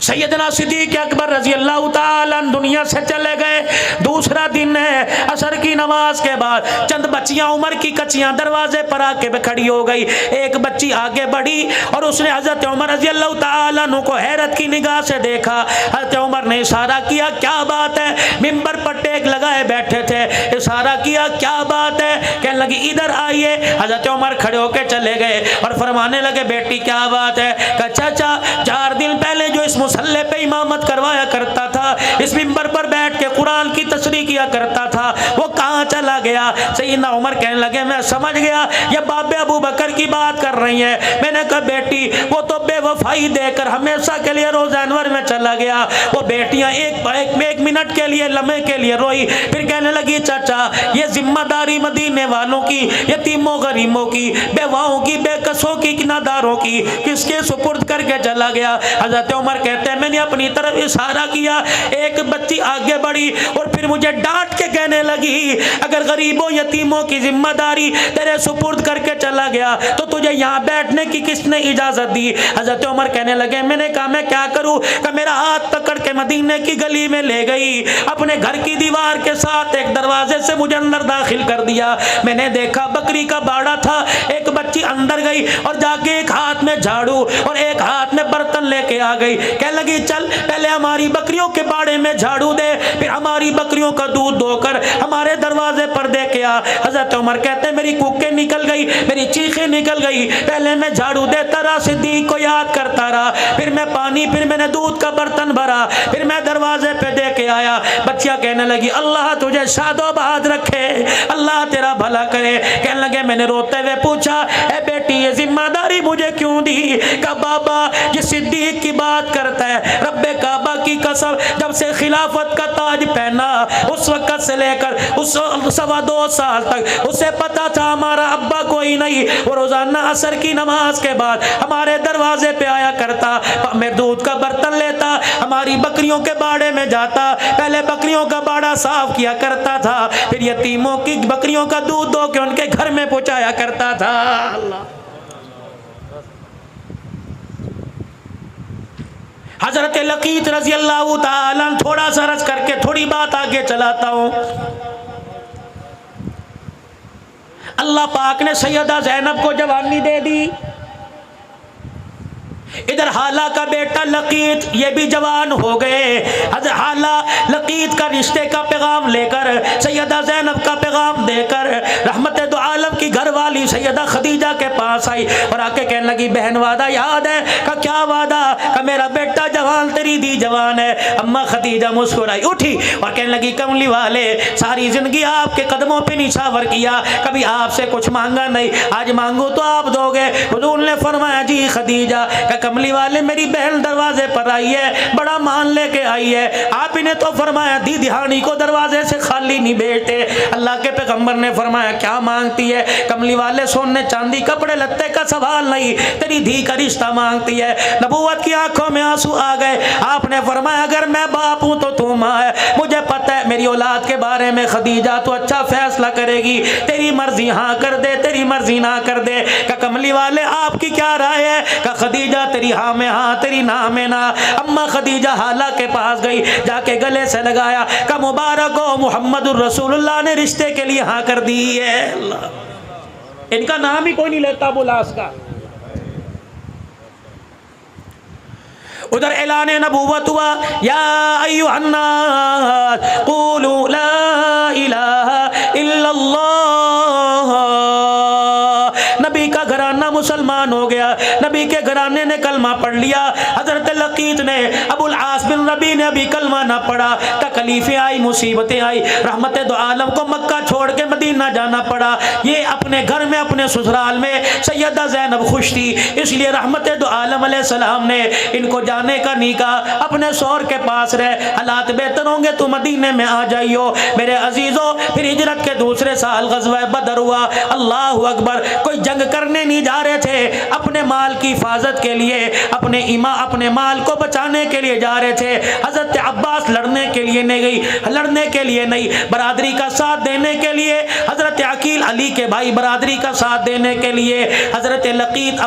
सैयदना सिद्दीक़ अकबर रज़ी अल्लाह ताला दुनिया से चले गए। दूसरा दिन है, असर की नमाज के बाद चंद बच्चियां उम्र की कच्चियां दरवाजे पर आके खड़ी हो गई। एक बच्ची आगे बढ़ी और उसने हजरत उमर रज़ी अल्लाह ताला अन्हु को हैरत की निगाह से देखा। हजरत उमर ने इशारा किया, क्या बात है? मिंबर पर टेक लगाए बैठे थे, इशारा किया, क्या बात है? कहने लगी इधर आइए। हजरत उमर खड़े होकर चले गए और फरमाने लगे, बेटी क्या बात है? कहा चाचा, 4 दिन पहले जो इस मुसल्ले पे इमामत करवाया करता था, इस मिंबर पर बैठ के कुरान की तशरीह किया करता था, वो कहाँ चला गया? सैयदना उमर कहने लगे, मैं समझ गया ये बाबे अबू बकर की बात कर रही है। मैंने कहा बेटी, वो तो बेवफाई देकर हमेशा के लिए रोज़ा अनवर में चला गया। वो बेटियां एक मिनट के लिए, लम्हे के लिए रोई, फिर कहने लगी चाचा, ये जिम्मेदारी मदीने वालों की, यतीमों गरीबों की, बेवाओं की, बेकसों की, किनादारों की किसके सुपुर्द करके चला गया? हजरत उमर कहते हैं, मैंने अपनी तरफ इशारा किया, एक बच्ची आगे बढ़ी और फिर मुझे डांट के कहने लगी, अगर गरीबों यतीमों की जिम्मेदारी तेरे सुपुर्द करके चला गया तो तुझे यहाँ बैठने की किसने इजाजत दी? हजरत उमर कहने लगे, मैंने कहा मैं क्या करूँ? कि मेरा हाथ पकड़ के मदीने की गली में ले गई, अपने घर की दीवार के साथ एक दरवाजे से मुझे अंदर दाखिल कर दिया। मैंने देखा बकरी का बाड़ा था, एक बच्ची अंदर गई और जाके एक हाथ में झाड़ू और एक हाथ में बर्तन लेके आ गई। कह लगी, चल पहले हमारी बकरियों के बाड़े में झाड़ू दे, फिर हमारी बकरियों का दूध धोकर हमारे दरवाजे पर दे के आ। हजरत उमर कहते, मेरी कूकें निकल गई, मेरी चीखें निकल गई। पहले मैं झाड़ू देता रहा, सिद्दीक को याद करता रहा, फिर मैं पानी, फिर मैंने दूध का बर्तन भरा, फिर मैं दरवाजे पे दे के आया। बच्चियां कहने लगी, अल्लाह तुझे शादोबाद रखे, अल्लाह तेरा भला करे। कहने लगे, मैंने रोते हुए पूछा, ए बेटी ये जिम्मेदारी मुझे क्यों दी? का बाबा ये सिद्दीक की बात करता है, रब्बे काबा की कसम, जब से खिलाफत का ताज पहना उस वक्त से लेकर उस 2.25 साल तक उसे पता था हमारा अब्बा कोई नहीं। वो रोजाना असर की नमाज के बाद हमारे दरवाजे पे आया करता, मैं दूध का बर्तन लेता, हमारी बकरियों के बाड़े में जाता, पहले बकरियों का बाड़ा साफ किया करता था, फिर यतीमों की बकरियों का दूध दो के उनके घर में पहुंचाया करता था। अल्लाह। हजरत लकीत रजी अल्लाह ताला, थोड़ा सा रस करके थोड़ी बात आगे चलाता हूं। अल्लाह पाक ने सैयदा ज़ैनब को जवानी दे दी, इधर हाला का बेटा लकीत ये भी जवान हो गए। हज़रत हाला लकीत का रिश्ते का पैगाम लेकर, सैयदा ज़ैनब का पैगाम देकर रहमत दो आलम की घरवाली सैयदा खदीजा के पास आई और आके कहने लगी, बहन वादा याद है? का क्या वादा? का मेरा बेटा जवान, तेरी दी जवान है। अम्मा खदीजा मुस्कुराई, उठी और कहने लगी, कमली वाले सारी जिंदगी आपके कदमों पे निछावर किया, कभी आपसे कुछ मांगा नहीं, आज मांगू तो आप दोगे। हुजूर ने फरमाया, जी खदीजा। कमली वाले मेरी बहन दरवाजे पर आई है, बड़ा मान लेके आई है, आप ही ने तो फरमाया दी दिहानी को दरवाजे से खाली नहीं भेजते। अल्लाह के पैगंबर ने फरमाया, क्या मांगती है? कमली वाले सोने चांदी कपड़े लत्ते का सवाल नहीं, तेरी धी का रिश्ता मांगती है। नबूवत की आंखों में आंसू आ गए। आपने फरमाया, अगर मैं बाप हूं तो तू मां है, मुझे पता है मेरी औलाद के बारे में खदीजा तो अच्छा फैसला करेगी, तेरी मर्जी हाँ कर दे, तेरी मर्जी ना कर दे। का कमली वाले आपकी क्या राय है? का खदीजा तेरी हाँ में हाँ, तेरी ना में ना। अम्मा खदीजा हाला के पास गई, जाके गले से लगाया, का मुबारक हो मुहम्मदुर रसूलुल्लाह ने रिश्ते के लिए हाँ कर दी है। अल्लाह, इनका नाम ही कोई नहीं लेता बुलास का। उधर ऐलान नबूवत हुआ, या अय्युहन्नास क़ूलू ला इलाहा इल्लल्लाह। नबी का घराना मुसलमान हो गया, नबी के घराने ने कलमा पढ़ लिया। हजरत लकीत ने, अबुल आस बिन रबी ने अभी कलमा ना पढ़ा, तकलीफें आई, मुसीबतें आई, रहमत दो आलम को मक्का छोड़ के मदीना जाना पड़ा। ये अपने घर में, अपने ससुराल में सैयदा ज़ैनब खुश थी, इसलिए रहमत दो आलम अलैहिस्सलाम ने इनको जाने का नहीं कहा, अपने शौहर के पास रहे, हालात बेहतर होंगे तो मदीने में आ जाइयो। मेरे अजीजों, फिर हिजरत के दूसरे साल गज़वा बदर हुआ। अल्लाह अकबर, कोई जंग करने नहीं जा जा रहे थे अपने माल की हिफाजत के लिए, अपने माल को बचाने के लिए जा रहे थे। हजरत अब्बास लड़ने के लिए नहीं, बरादरी का साथ देने के लिए, हजरत अकील अली के भाई बरादरी का साथ देने के लिए, हजरत लकीत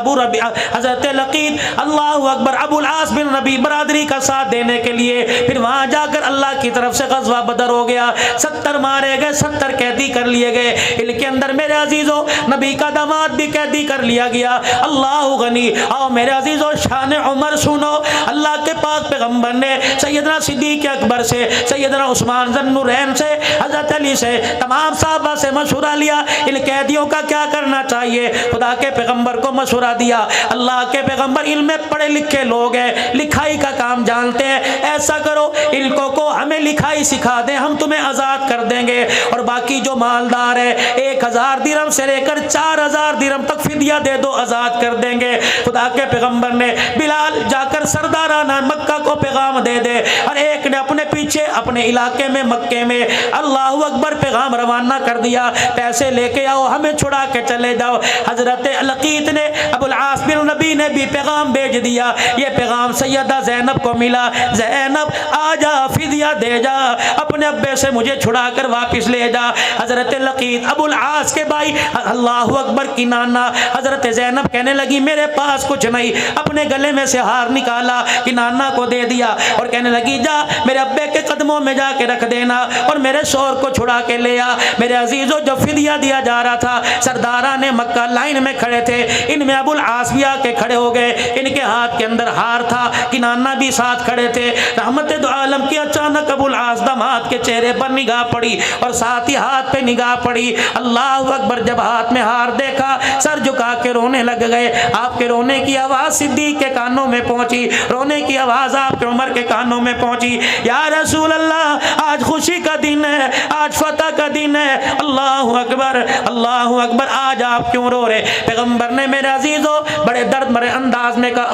अल्लाहु अकबर अबुल आस बिन रबी बरादरी का साथ देने के लिए। फिर वहां जाकर अल्लाह की तरफ से गज़वा बदर हो गया, 70 मारे गए, 70 कैदी कर लिए गए। इनके अंदर मेरे अजीजों नबी का दामाद भी कैदी कर लिया गया। अल्लाह गनी। आओ मेरे अजीजों शान उमर सुनो। अल्लाह के पाक पैगंबर ने सैयदना सिद्दीक अकबर से, सैयदना उस्मान ज़न्नुरैन से, हजरत अली से, तमाम साहबा से मशवरा लिया इन कैदियों का क्या करना चाहिए। खुदा के पैगंबर को मशवरा दिया। अल्लाह के पैगंबर इनमें पढ़े लिखे लोग हैं, लिखाई का काम जानते हैं, ऐसा करो इनको को हमें लिखाई सिखा दें, हम तुम्हें आज़ाद कर देंगे। और बाकी जो मालदार है 1000 दिरहम से लेकर 4000 दिरहम तक फिदिया दे दो, आज़ाद कर देंगे। खुदा के पैगंबर ने बिलाल जाकर सरदाराना मक्का को पैगाम दे दे, और एक ने अपने पीछे अपने इलाके में मक्के में अल्लाहु अकबर पैगाम रवाना कर दिया, पैसे लेके आओ, हमें छुड़ा के चले जाओ। हजरत लकीत ने अबुल आस बिन नबी ने भी पैगाम भेज दिया। ये पैगाम सैयदा ज़ैनब को मिला, ज़ैनब आजा फिदिया दे जा, अपने अब्बे से मुझे छुड़ा कर वापस ले जा। हजरत लकीत अबुल आस के भाई अल्लाहु अकबर की नाना हजरत ज़ैनब कहने लगी मेरे पास कुछ नहीं, अपने गले में से हार निकाला कि नाना को दे दिया, और कहने लगी जा मेरे अब्बे के कदमों में जाके रख देना और मेरे शोहर को छुड़ा के ले आ। मेरे अजीजों जो फिदिया दिया जा रहा था, सरदारा ने मक्का लाइन में खड़े थे, इनमें अबुल आस भी आके खड़े हो गए, इनके हाथ के अंदर हार था कि नाना भी साथ खड़े थे। रहमत दो आलम की अचानक अबुल आस दामाद के चेहरे पर निगाह पड़ी और साथ ही हाथ पे निगाह पड़ी। अल्लाह अकबर जब हाथ में हार देखा सर झुका के रोने लग गए। आपके रोने की आवाज़ सिद्दीक के कानों में पहुंची, रोने की आवाज़ आपके उमर के कानों में पहुंची। या रसूल अल्लाह आज खुशी का दिन है, आज फतह का दिन है, अल्लाह अकबर आज आप क्यों रो रहे। पैगंबर ने मेरे अजीजों बड़े दर्द भरे अंदाज में कहा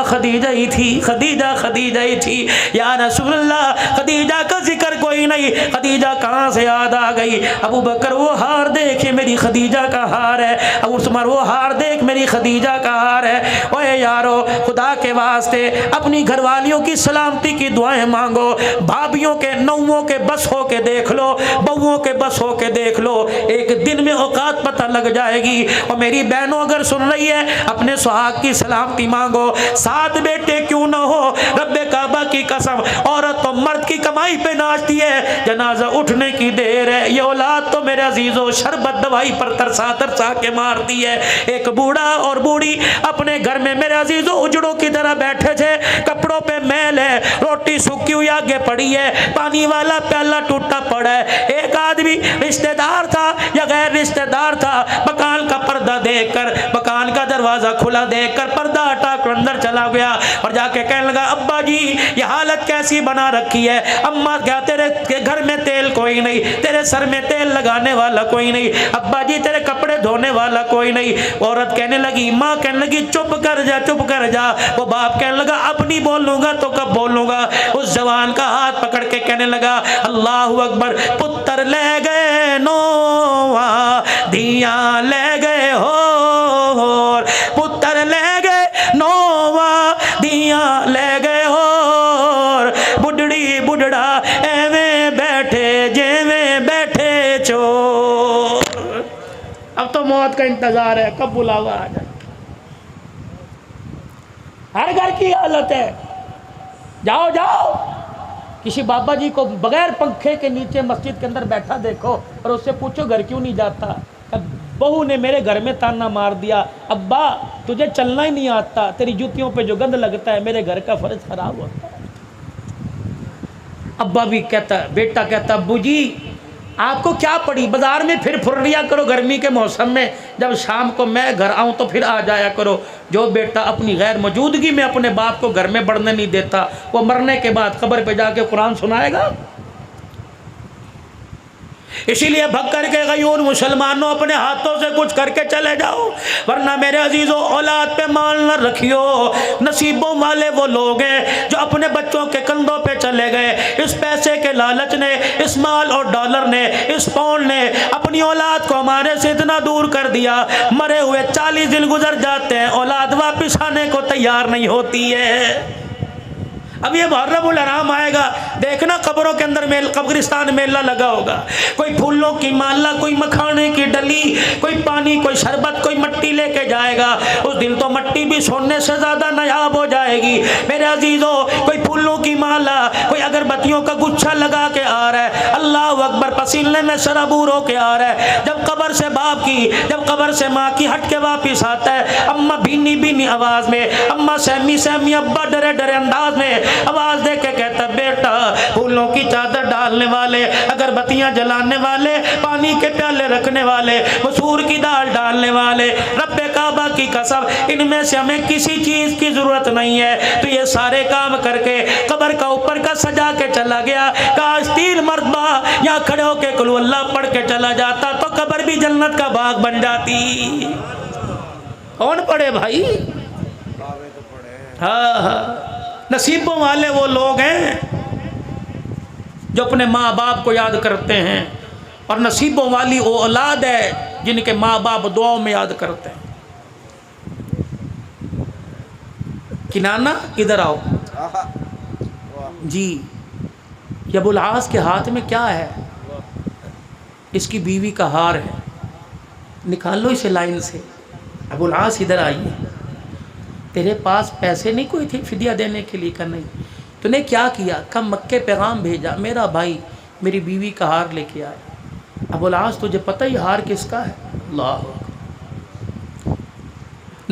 खदीजा ही थी। या रसूल अल्लाह खदीजा का जिक्र कोई नहीं, खदीजा कहाँ से याद आ गई। अबू बकर वो हार देखे मेरी खदीजा का हार है, अबू उस्मान वो हार देख मेरी खदीजा का हार है। ओए यारो खुदा के वास्ते अपनी घरवालियों की सलामती की दुआएं मांगो, भाभियों के नौओं के बस हो के देख लो, बहुओं के बस हो के देख लो, एक दिन में औकात पता लग जाएगी। और मेरी बहनों अगर सुन रही है अपने सुहाग की सलामती मांगो, 7 बेटे क्यों ना हो, रब्बे काबा की कसम औरत तो मर्द की कमाई पे नाचती है, जनाजा उठने की देर है। ये औलाद तो मेरे अजीजों शरबत दवाई पर तरसा के मारती है। एक बूढ़ा और बूढ़ी अपने घर में मेरे अजीजों उजड़ों की तरह बैठे थे, कपड़ों पे मैल है, रोटी सूखी हुई आगे पड़ी है, पानी वाला प्याला टूटा पड़ा है। एक आदमी रिश्तेदार था या गैर रिश्तेदार था, मकान का पर्दा देखकर, मकान का दरवाजा खुला देखकर पर्दा हटा कर अंदर चला गया और जाके कहने लगा अब्बा जी ये हालत कैसी बना रखी है। अम्मा क्या तेरे घर में तेल कोई नहीं, तेरे सर में तेल लगाने वाला कोई नहीं, अब्बा जी तेरे कपड़े धोने वाला कोई नहीं। औरत कहने लगी, माँ कहने लगी चुप कर जा। वो बाप कहने लगा अब नहीं बोलूंगा तो कब बोलूंगा। उस जवान का हाथ पकड़ के कहने लगा अल्लाहु अकबर, पुत्र ले गए नोवा दिया ले गए हो, पुत्र ले गए नोवा दिया ले गए हो, बुढ़ड़ी बुढ़ड़ा एवें बैठे जेवें बैठे चोर। अब तो मौत का इंतजार है, कब बुलावा आ जाए। हर घर की हालत है। जाओ किसी बाबा जी को बगैर पंखे के नीचे मस्जिद के अंदर बैठा देखो और उससे पूछो घर क्यों नहीं जाता। बहू ने मेरे घर में ताना मार दिया, अब्बा तुझे चलना ही नहीं आता, तेरी जूतियों पे जो गंद लगता है मेरे घर का फर्ज खराब होता है। अब्बा भी कहता, बेटा कहता अब्बू जी आपको क्या पड़ी, बाजार में फिर फुर्रिया करो गर्मी के मौसम में, जब शाम को मैं घर आऊँ तो फिर आ जाया करो। जो बेटा अपनी गैर मौजूदगी में अपने बाप को घर में बढ़ने नहीं देता, वो मरने के बाद कब्र पे जाके कुरान सुनाएगा। इसीलिए भग करके गयूर मुसलमानों अपने हाथों से कुछ करके चले जाओ, वरना मेरे अजीजों औलाद पे माल न रखियो। नसीबों वाले वो लोग हैं जो अपने बच्चों के कंधों पे चले गए। इस पैसे के लालच ने, इस माल और डॉलर ने, इस पाउंड ने अपनी औलाद को हमारे से इतना दूर कर दिया, मरे हुए 40 दिन गुजर जाते हैं, औलाद वापिस आने को तैयार नहीं होती है। अब ये मुहर्रमुल हराम आएगा, देखना कब्रों के अंदर कब्रिस्तान मेला लगा होगा, कोई फूलों की माला, कोई मखाने की डली, कोई पानी, कोई शरबत, कोई मट्टी लेके जाएगा। उस दिन तो मट्टी भी सोने से ज़्यादा नायाब हो जाएगी मेरे अजीज़ों। कोई फूलों की माला, कोई अगरबत्तियों का गुच्छा लगा के आ रहा है, अल्लाह अकबर, पसीने में शराबूर होके आ रहा है। जब कब्र से बाप की, जब कब्र से माँ की हट के वापिस आता है, अम्मा भीनी भीनी आवाज़ में, अम्मा सहमी सहमी, अब्बा डरे डरे अंदाज में आवाज दे के कहता, बेटा फूलों की चादर डालने वाले, अगरबत्तियां जलाने वाले, पानी के प्याले रखने वाले, मसूर की दाल डालने वाले, रब्बे काबा की कसम, इनमें से हमें किसी चीज की जरूरत नहीं है। तो ये सारे काम करके कब्र का ऊपर का सजा के चला गया। काश 3 मरतबा यहाँ खड़े होके कुल अल्लाह पढ़ के चला जाता तो कब्र भी जन्नत का बाग बन जाती। कौन पढ़े भाई? हाँ हाँ, नसीबों वाले वो लोग हैं जो अपने माँ बाप को याद करते हैं, और नसीबों वाली वो औलाद है जिनके माँ बाप दुआओं में याद करते हैं। किनाना इधर आओ जी। ये अबुल आस के हाथ में क्या है? इसकी बीवी का हार है, निकाल लो इसे लाइन से। अबुल आस इधर आइए, तेरे पास पैसे नहीं कोई थे फिदिया देने के लिए? का नहीं। तूने क्या किया? कम मक्के पैगाम भेजा, मेरा भाई मेरी बीवी का हार लेके आया। अबुल आस तुझे पता ही हार किसका है? अल्लाह।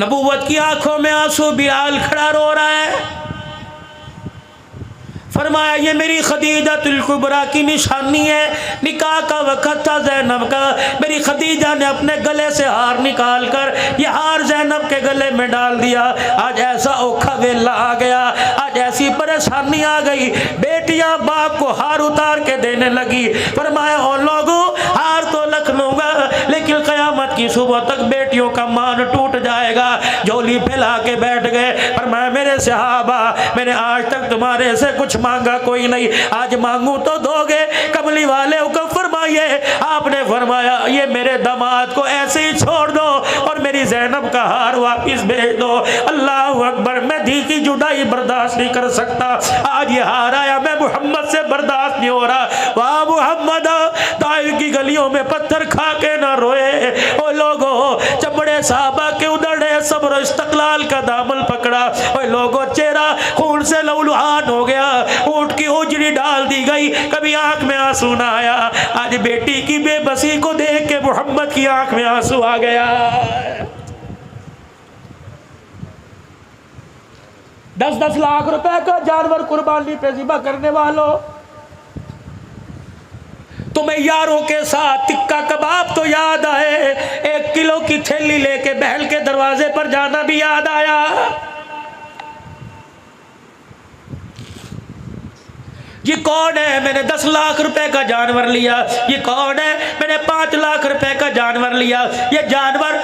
नबूवत की आंखों में आंसू, बिलाल खड़ा रो रहा है। फरमाया ये मेरी खदीजातुल कुबरा की निशानी है। निकाह का वक़्त था ज़ैनब का, मेरी खदीजा ने अपने गले से हार निकाल कर ये हार ज़ैनब के गले में डाल दिया। आज ऐसा औखा वेला आ गया, आज ऐसी परेशानी आ गई, बेटियां बाप को हार उतार के देने लगी। फरमाया ओ लोगों, हार तो रख लूँगा लेकिन क़यामत की सुबह तक बेटियों का मान टूट जाएगा। झोली फैला के बैठ गए। फरमाया मेरे सहाबा, मैंने आज तक तुम्हारे से कुछ मांगा कोई नहीं, आज मांगू तो दोगे? कमली वाले हुक्म फरमाइए। आपने फरमाया ये मेरे दामाद को ऐसे ही छोड़ दो और मेरी ज़ैनब का हार वापिस भेज दो। अल्लाह अकबर, मैं धी की जुदाई बर्दाश्त नहीं कर सकता। आज ये हार आया, मैं मोहम्मद से बर्दाश्त नहीं हो रहा। वाह मोहम्मद, ताइफ की गलियों में पत्थर खा के ना रोए। ओ लोगों, चमड़े साहबा के उधड़े सब्र इस्तक़लाल का दामन पकड़ा। ओ लोगों, चेहरा खून से लहूलुहान हो गया, ऊँट की उजड़ी डाल दी गई, कभी आंख में आंसू ना आया। आज बेटी की बेबसी को देख के मोहम्मद की आंख में आंसू आ गया। 10-10 लाख रुपए का जानवर कुर्बानी पे ज़िबा करने वालों, तुम्हें यारों के साथ टिक्का कबाब तो याद आए, 1 किलो की थैली लेके बहल के दरवाजे पर जाना भी याद आया। ये कौन है? मैंने 10 लाख रुपए का जानवर लिया। ये कौन है? मैंने 5 लाख रुपए का जानवर लिया। ये जानवर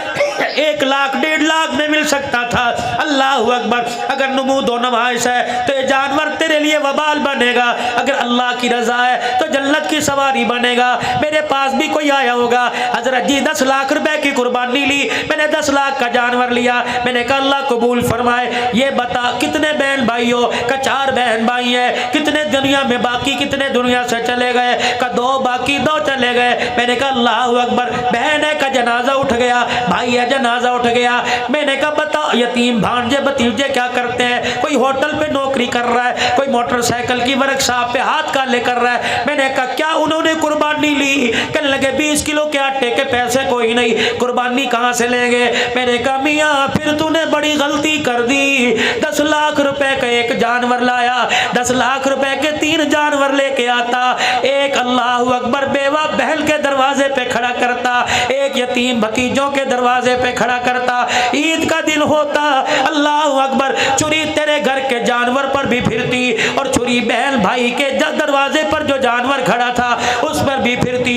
1 लाख 1.5 लाख में मिल सकता था। अल्लाह अकबर, अगर नमूद व नमाइश है तो ये जानवर तेरे लिए वबाल बनेगा, अगर अल्लाह की रजा है तो जन्नत की सवारी बनेगा। मेरे पास भी कोई आया होगा, हजरत जी 10 लाख रुपए की कुर्बानी ली, मैंने 10 लाख का जानवर लिया। मैंने कहा अल्लाह कबूल फरमाए। ये बता कितने बहन भाइयों का? 4 बहन भाई है। कितने दुनिया में बाकी, कितने दुनिया से चले गए? का 2 बाकी, 2 चले गए। मैंने कहा अल्लाह अकबर, बहन है का जनाजा उठ गया, भाई है जनाजा उठ गया। मैंने कहा बताओ यतीम भांजे भतीजे क्या करते हैं? कोई होटल पे नौकरी कर रहा है, कोई मोटरसाइकिल की वर्कशॉप पे हाथ काले कर रहा है। मैंने कहा क्या उन्होंने कुर्बानी ली? कहने लगे 20 किलो के आटे के पैसे कोई नहीं, कुर्बानी कहाँ से लेंगे? मैंने कहा मियाँ फिर तूने बड़ी गलती कर दी। 10 लाख रुपए का एक जानवर लाया, 10 लाख रुपए के 3 जानवर लेके आता। एक अल्लाह अकबर बेवा बहन के दरवाजे पे खड़ा करता, एक यतीम भतीजों के दरवाजे पे खड़ा करता। ईद का दिन होता, अल्लाह अकबर, छुरी तेरे घर के जानवर पर भी फिरती और छुरी बहन भाई के दरवाजे पर जो जानवर खड़ा था उस पर भी फिरती।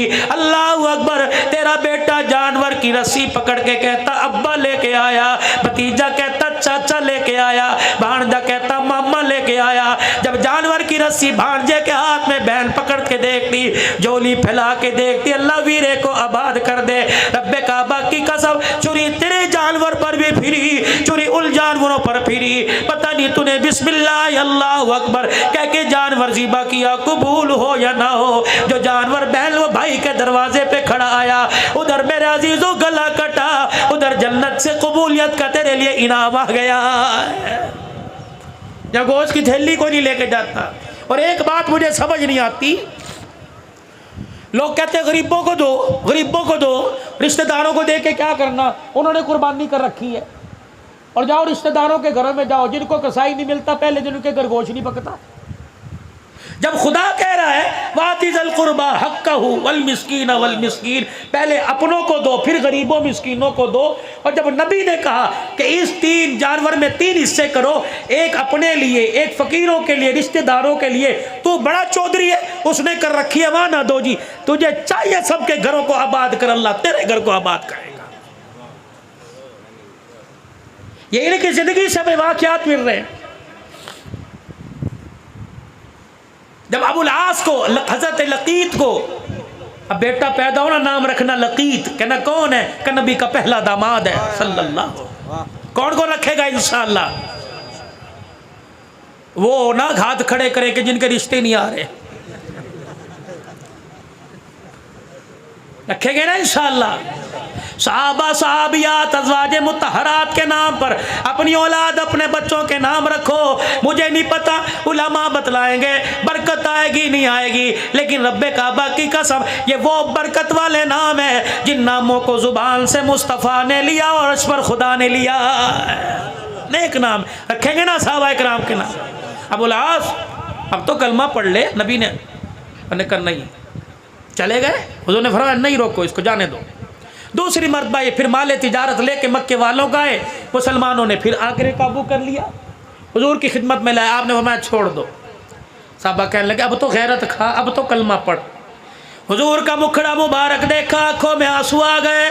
रस्सी पकड़ के कहता अब्बा लेके आया, भतीजा कहता चाचा लेके आया, भांजा कहता मामा लेके आया। जब जानवर की रस्सी भांजे के हाथ में बहन पकड़ के देखती, झोली फैला के देखती, अल्लाह वीरे को आबाद कर दे। रब्बे काबा की कसम, चुरी तेरे जानवर पर भी फिरी, चुरी उन जानवरों पर फिरी, पता नहीं तूने बिस्मिल्लाह अल्लाह अकबर कह के जानवर ज़िबा किया, कबूल हो या ना हो। जो जानवर बहन वो भाई के दरवाजे पे खड़ा आया, उधर मेरे अजीजों गला कटा, उधर जन्नत से कबूलियत का तेरे लिए इनाम आ गया। या गोश्त की थैली को नहीं लेके जाता। और एक बात मुझे समझ नहीं आती, लोग कहते हैं गरीबों को दो, गरीबों को दो, रिश्तेदारों को दे के क्या करना, उन्होंने कुर्बानी कर रखी है। और जाओ रिश्तेदारों के घरों में जाओ, जिनको कसाई नहीं मिलता पहले दिन उनके घर गोश्त नहीं पकता। जब खुदा कह रहा है वातिज़ल कुर्बा हक्कहु वल मिस्कीन वल मिस्कीन, पहले अपनों को दो फिर गरीबों मिस्कीनों को दो। और जब नबी ने कहा कि इस 3 जानवर में 3 हिस्से करो, एक अपने लिए, एक फकीरों के लिए, रिश्तेदारों के लिए, तू बड़ा चौधरी है, उसने कर रखी है वहां ना दो जी, तुझे चाहिए सबके घरों को आबाद कर, अल्लाह तेरे घर को आबाद करेगा। ये इनकी जिंदगी से हमें वाक़यात मिल रहे हैं। जब अबुल आस को, हजरत लकीत को अब बेटा पैदा होना, नाम रखना लकीत, कहना कौन है, कि नबी का पहला दामाद है सल्लल्लाहु। कौन कौन रखेगा इंशाअल्लाह? वो ना हाथ खड़े करे कि जिनके रिश्ते नहीं आ रहे, रखेंगे ना इंशाअल्लाह। सहाबा सहाबियात अज़वाजे मुतहरात के नाम पर अपनी औलाद, अपने बच्चों के नाम रखो। मुझे नहीं पता, उलमा बतलाएंगे बरकत आएगी नहीं आएगी, लेकिन रब्बे काबा की कसम ये वो बरकत वाले नाम है जिन नामों को जुबान से मुस्तफ़ा ने लिया और उस पर खुदा ने लिया। नेक नाम रखेंगे ना सहाबा इकराम के नाम। अबुल आस अब तो कलमा पढ़ ले, नबी ने करना ही, चले गए, हुज़ूर ने फरमाया नहीं रोको इसको, जाने दो। दूसरी मरतबा ये फिर माले तिजारत लेके मक्के वालों का है, मुसलमानों ने फिर आकर काबू कर लिया, हुजूर की खिदमत में लाया, आपने फरमाया छोड़ दो। साहबा कहने लगे अब तो गैरत खा, अब तो कलमा पढ़। हुजूर का मुखड़ा मुबारक देखा, आंखों में आंसू आ गए,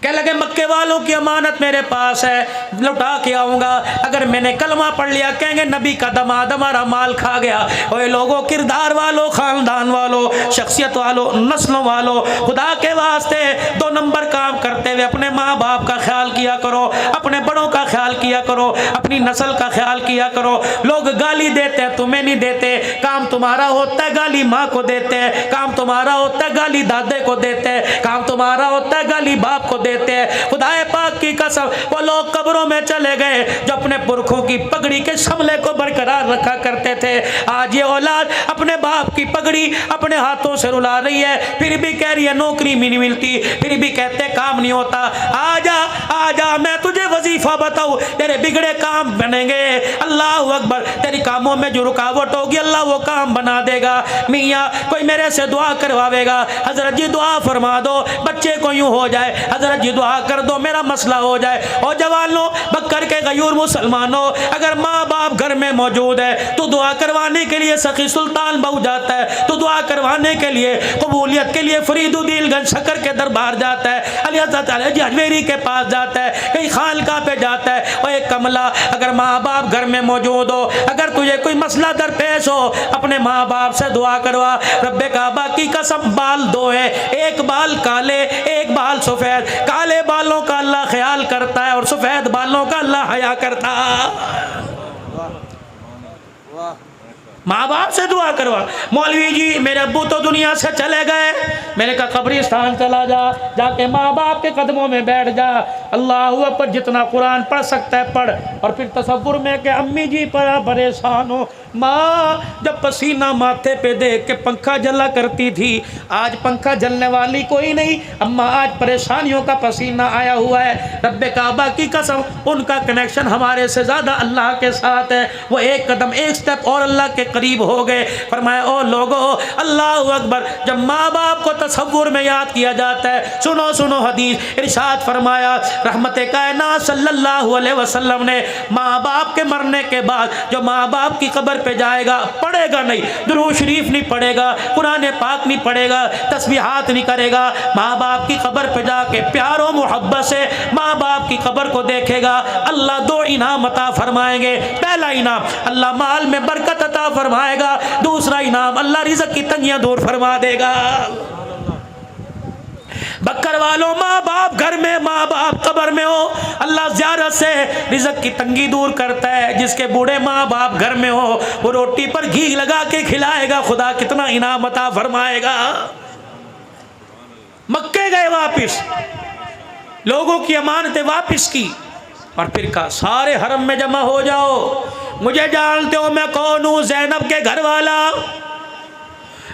कह लगे मक्के वालों की अमानत मेरे पास है, लौटा के आऊँगा। अगर मैंने कलमा पढ़ लिया कहेंगे नबी का दमाद हमारा माल खा गया। ओए लोगों, किरदार वालों, ख़ानदान वालों, शख्सियत वालों, नस्लों वालों, खुदा के वास्ते 2 नंबर काम करते हुए अपने माँ बाप का ख्याल किया करो, अपने बड़ों का ख्याल किया करो, अपनी नस्ल का ख्याल किया करो। लोग गाली देते हैं, तुम्हें नहीं देते, काम तुम्हारा होता है गाली माँ को देते हैं, काम तुम्हारा होता है गाली दादे को देते हैं, काम तुम्हारा होता है गाली बाप को देते हैं। खुदाए पाक की कसम, वो लोग कब्रों में चले गए जो अपने पुरखों की पगड़ी के शमले को बरकरार रखा करते थे। आज ये औलाद अपने बाप की पगड़ी अपने हाथों से रुला रही है, फिर भी कह रही है नौकरी भी नहीं मिलती, फिर भी कहते काम नहीं होता। आजा आजा, मैं तुझे वजीफा बताऊं, तेरे बिगड़े काम बनेंगे। अल्लाह अकबर, तेरी कामों में जो रुकावट होगी अल्लाह वो काम बना देगा। मियाँ कोई मेरे से दुआ करवावेगा, हजरत जी दुआ फरमा दो बच्चे को यूं हो जाए, हजरत जी दुआ कर दो मेरा मसला हो जाए। और जवानों, बकर के गयूर मुसलमानों, अगर माँ बाप घर में मौजूद है तो दुआ करवाने के लिए सखी सुल्तान बहु जाता है, तो दुआ करवाने के लिए, कबूलियत के लिए फरीदुद्दीन शक्कर के दरबार जाता है, अली हज़रत अली अजमेरी के पास जाता है, कहीं खानका पे जाता है। और एक कमला, अगर माँ बाप घर में मौजूद हो, अगर तुझे कोई मसला दरपेश हो, अपने माँ बाप से दुआ करवा। रब्बे काबा की कसम, बाल 2 है, एक बाल काले एक बाल सफ़ेद। काले बालों का अल्लाह ख्याल करता है और सफ़ेद बालों का अल्लाह हया करता है। माँ बाप से दुआ करवा। मौलवी जी मेरे अब्बू तो दुनिया से चले गए, मैंने कहा कब्रिस्तान चला जा, जाके माँ बाप के कदमों में बैठ जा, अल्लाह अकबर, जितना कुरान पढ़ सकता है पढ़। और फिर तसव्वुर में कि अम्मी जी बड़ा परेशान हो, माँ जब पसीना माथे पे देख के पंखा जला करती थी, आज पंखा जलने वाली कोई नहीं, अम्मा आज परेशानियों का पसीना आया हुआ है। रब्बे काबा की कसम, उनका कनेक्शन हमारे से ज़्यादा अल्लाह के साथ है। वो एक कदम एक स्टेप और अल्लाह के करीब हो गए। फरमाया ओ लोगो, अल्लाह अकबर, जब माँ बाप को तसव्वुर में याद किया जाता है, सुनो सुनो हदीस, इरशाद फरमाया रहमत कायनात सल्लल्लाहु अलैहि वसल्लम ने माँ बाप के मरने के बाद जो माँ बाप की कब्र पे जाएगा, पढ़ेगा नहीं, दुरूद शरीफ नहीं पढ़ेगा, कुरान पाक नहीं पढ़ेगा, तस्बीहात नहीं करेगा, माँ बाप की कब्र पे जाके प्यार और मोहब्बत से माँ बाप की कब्र को देखेगा, अल्लाह दो इनाम अता फरमाएंगे। पहला इनाम अल्लाह माल में बरकत अता फरमाएगा, दूसरा इनाम अल्लाह रिज़्क़ की तंगियां दूर फरमा देगा। बकर वालों, माँ बाप घर में, माँ बाप कब्र में हो, अल्लाह ज़ियारत से रिज़्क़ की तंगी दूर करता है। जिसके बूढ़े माँ बाप घर में हो वो रोटी पर घी लगा के खिलाएगा, खुदा कितना इनाम अता फरमाएगा। मक्के गए वापिस, लोगों की अमानतें वापिस की और फिर कहा सारे हरम में जमा हो जाओ, मुझे जानते हो मैं कौन हूँ, ज़ैनब के घर वाला,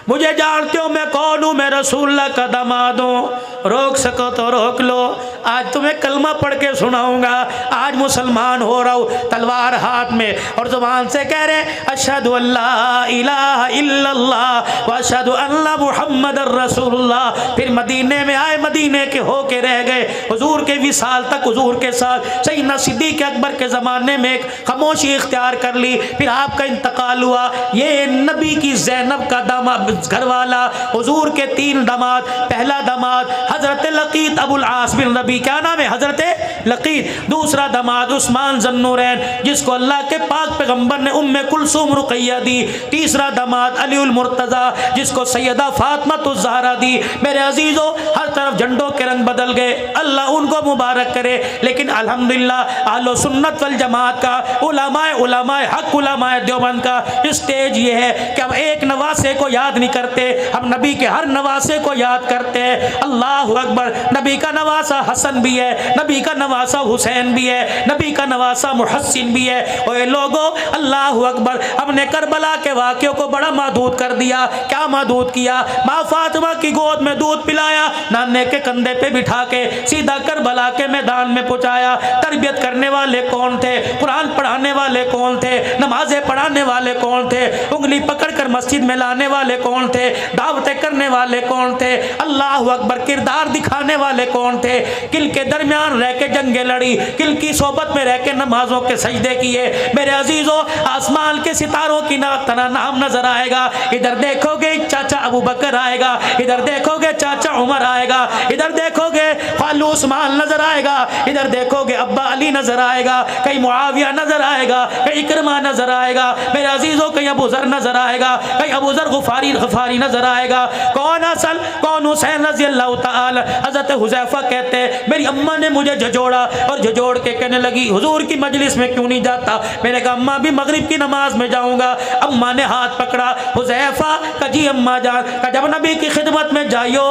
मुझे जानते हो मैं कौन हूँ, मैं रसूलुल्लाह का दामाद हूँ, रोक सको तो रोक लो, आज तुम्हें कलमा पढ़ के सुनाऊंगा, आज मुसलमान हो रहा हूँ, तलवार हाथ में और ज़ुबान से कह रहे अशहदु अल्ला इलाहा इल्लल्लाह व अशहदु अन्ना मुहम्मदर रसूलुल्लाह। फिर मदीने में आए, मदीने के होके रह गए, हुजूर के विसाल तक हुजूर के साथ सैयदना सिद्दीक़ अकबर के ज़माने में एक खामोशी इख्तियार कर ली। फिर आपका इंतकाल हुआ, ये नबी की ज़ैनब का दामाद घर वाला, हुजूर के 3 दामाद, पहला दामाद हजरत लकीत अबुल आस बिन रबी, क्या नाम है, हजरत लकीत, दूसरा दामाद उस्मान ज़न्नूरैन जिसको अल्लाह के पाक पैगंबर ने उम्मे कुलसूम रुक़ैया दी, तीसरा दामाद अलीउल मुर्तज़ा जिसको सैयदा फातिमा तुज़ ज़हरा दी। मेरे अजीज़ों, हर तरफ झंडों के रंग बदल गए, अल्लाह उनको मुबारक करे। लेकिन अल्हम्दुलिल्लाह अहले सुन्नत वल जमात का, उलमाए हक, उलमाए देवबंद का स्टेज ये है कि हम एक नवासे को याद नहीं करते, हम नबी के हर नवासे को याद करते हैं। अल्लाह अकबर, नबी का नवासा हसन भी है, नबी का नवासा हुसैन भी है, नबी का नवासा मुहस्सिन भी है। और लोगों, अल्लाह अकबर, हमने करबला के वाक़ियों को बड़ा महदूद कर दिया। क्या महदूद किया? माँ फातिमा की गोद में दूध पिलाया, नाने के कंधे पे बिठा के सीधा करबला के मैदान में पहुँचाया। तरबियत करने वाले कौन थे? कुरान पढ़ाने वाले कौन थे? नमाजें पढ़ाने वाले कौन थे? उंगली पकड़ कर मस्जिद में लाने वाले कौन थे? दावतें करने वाले कौन थे? अल्लाह अकबर, किरदार दिखाने वाले कौन थे? किल के दरमियान रह के जंगे लड़ी, किल की सोबत में रह के नमाजों के सजदे किए। मेरे अजीजों, आसमान के सितारों की तरह नाम नजर आएगा। इधर देखोगे चाचा अबू बकर आएगा, इधर देखोगे चाचा उमर आएगा, इधर देखोगे खालू उस्मान नजर आएगा, इधर देखोगे अब्बा अली नजर आएगा, कहीं मुआविया नजर आएगा, कहीं इकरमा नजर आएगा। मेरे अजीजों, कहीं अबू ज़र नजर आएगा, कहीं अबू ज़र गफारी नजर आएगा। कौन हसन कौन हुसैन रज़ी अल्लाह ताला। हज़रत हुज़ैफ़ा कहते हैं मेरी अम्मा ने मुझे झजोड़ा और झजोड़ के कहने लगी हुजूर की मजलिस में क्यों नहीं जाता? मैंने कहा अम्मा भी मगरिब की नमाज में जाऊंगा। अम्मा ने हाथ पकड़ा, हुज़ैफ़ा का जी अम्मा जान का जब नबी की खिदमत में जाइयो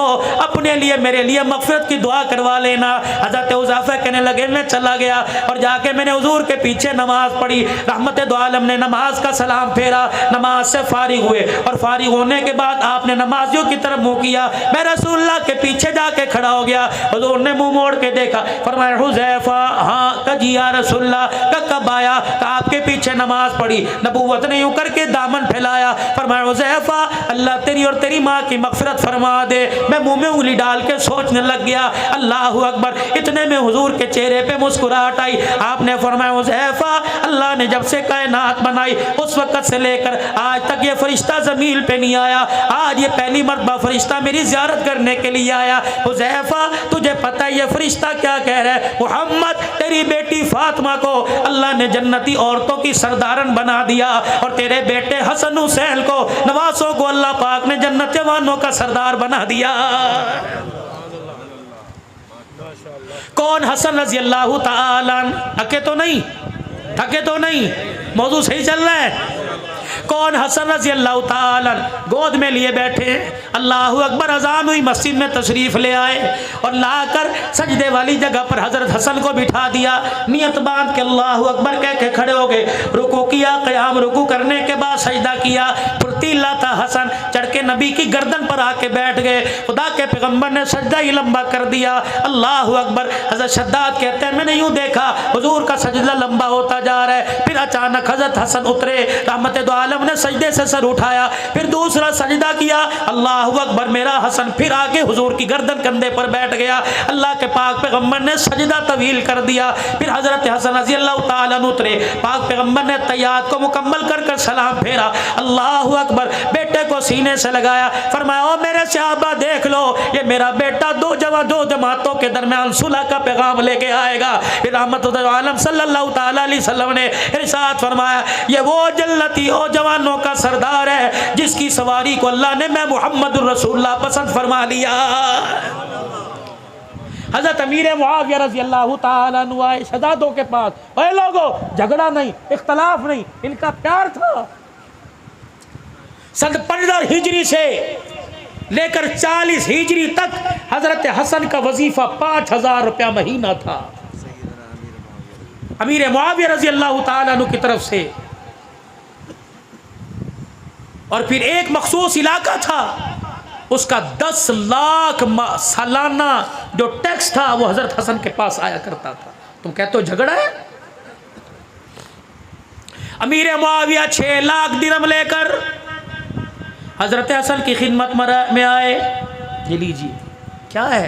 अपने लिए मेरे लिए मग़फ़िरत की दुआ करवा लेना। हज़रत हुज़ैफ़ा कहने लगे मैं चला गया और जाके मैंने हुजूर के पीछे नमाज पढ़ी। रहमत दो आलम ने नमाज का सलाम फेरा, नमाज से फारिग हुए और फारिग होने के बाद आपने नमाजियों की तरफ मुँह किया। मैं रसूलुल्लाह के पीछे जाके खड़ा हो गया। हुजूर ने मुंह मोड़ के देखा, फरमाया हुज़ैफ़ा हाँ कजी या रसूलुल्लाह का कब आया? का आपके पीछे नमाज पढ़ी। नबूवत ने यूं करके दामन फैलाया, फरमाया हुज़ैफ़ा अल्लाह तेरी और तेरी माँ की मग़फ़िरत फरमा दे। मैं मुंह में उंगली डाल के सोचने लग गया। अल्लाह अकबर, इतने में हुजूर के चेहरे पे मुस्कुराहट आई। आपने फरमाया हुज़ैफ़ा अल्लाह ने जब से कायनात बनाई उस वक़्त से लेकर आज तक ये फरिश्ता ज़मीन पे नहीं आया। आज ये पहली मरतबा फरिश्ता मेरी ज़ियारत करने के लिए आया। हुज़ैफ़ा तुझे पता है ये फरिश्ता क्या कह रहा है? मुहम्मद तेरी बेटी फातिमा को अल्लाह ने जन्नती औरतों की सरदारन बना दिया और तेरे बेटे हसन हुसैन को, नवासों को अल्लाह पाक ने जन्नत वालों का सरदार बना दिया। कौन? हसन रज़ी अल्लाह ताला। थके तो नहीं, थके तो नहीं, मौजू सही चल रहा है। कौन? हसन रज़ी अल्लाह ताला गोद में लिए बैठे। अल्लाह अकबर, अजान हुई, मस्जिद में तशरीफ़ ले आए और लाकर सजदे वाली जगह पर हज़रत हसन को बिठा दिया। नियत बांध के अल्लाह अकबर कह के खड़े हो गए, रुकू किया, क़याम रुकू करने के बाद सजदा किया। फुर्तीला था हसन, चढ़ के नबी की गर्दन पर आके बैठ गए। खुदा के पैगम्बर ने सजदा ही लंबा कर दिया। अल्लाह अकबर। हज़रत शद्दाद कहते हैं मैंने यूँ देखा हुजूर का सजदा लंबा होता जा रहा है। फिर अचानक हज़रत हसन उतरे, रहमत दो आलम ने सजदे से सर उठाया, फिर दूसरा सजदा किया, अल्लाह अकबर। मेरा हसन फिर आके हुजूर की गर्दन कंधे पर बैठ गया। अल्लाह के पाक पैगम्बर ने सजदा तवील कर दिया। फिर हजरत हसन रज़ी अल्लाह ताला अन्हु उतरे, पाक पैगम्बर ने तैयात को मुकम्मल कर कर सलाम फेरा, अल्लाह अकबर। बेटे को सीने से लगाया, फरमाया ओ मेरे सहाबा देख लो, ये मेरा बेटा दो जमातों के दरमियान सुलह का पैगाम लेके आएगा। फिर रहमतुल आलम सल्लल्लाहु ताला अलैहि वसल्लम ने इरशाद फरमाया, ये वो जन्नती ओ जवानों का सरदार है जिसकी सवारी को अल्लाह ने मैं मुहम्मदुर रसूलुल्लाह पसंद फरमा लिया। हज़रत अमीर मुआविया रज़ी अल्लाह ताला अन्हु आए शहजादों के पास, ओए लोगों, झगड़ा नहीं, इख्तलाफ नहीं, इनका प्यार था। सन 15 हिजरी से लेकर 40 हिजरी तक हजरत हसन का वजीफा 5000 रुपया महीना था अमीर मुआविया रज़ी अल्लाह ताला अन्हु की तरफ से। और फिर एक मखसूस इलाका था, उसका 10 लाख सालाना जो टैक्स था वो हजरत हसन के पास आया करता था। तुम कहते हो झगड़ा है? अमीर मुआविया 6 लाख दिरहम लेकर हजरत हसन की खिदमत में आए। ये लीजिए, क्या है?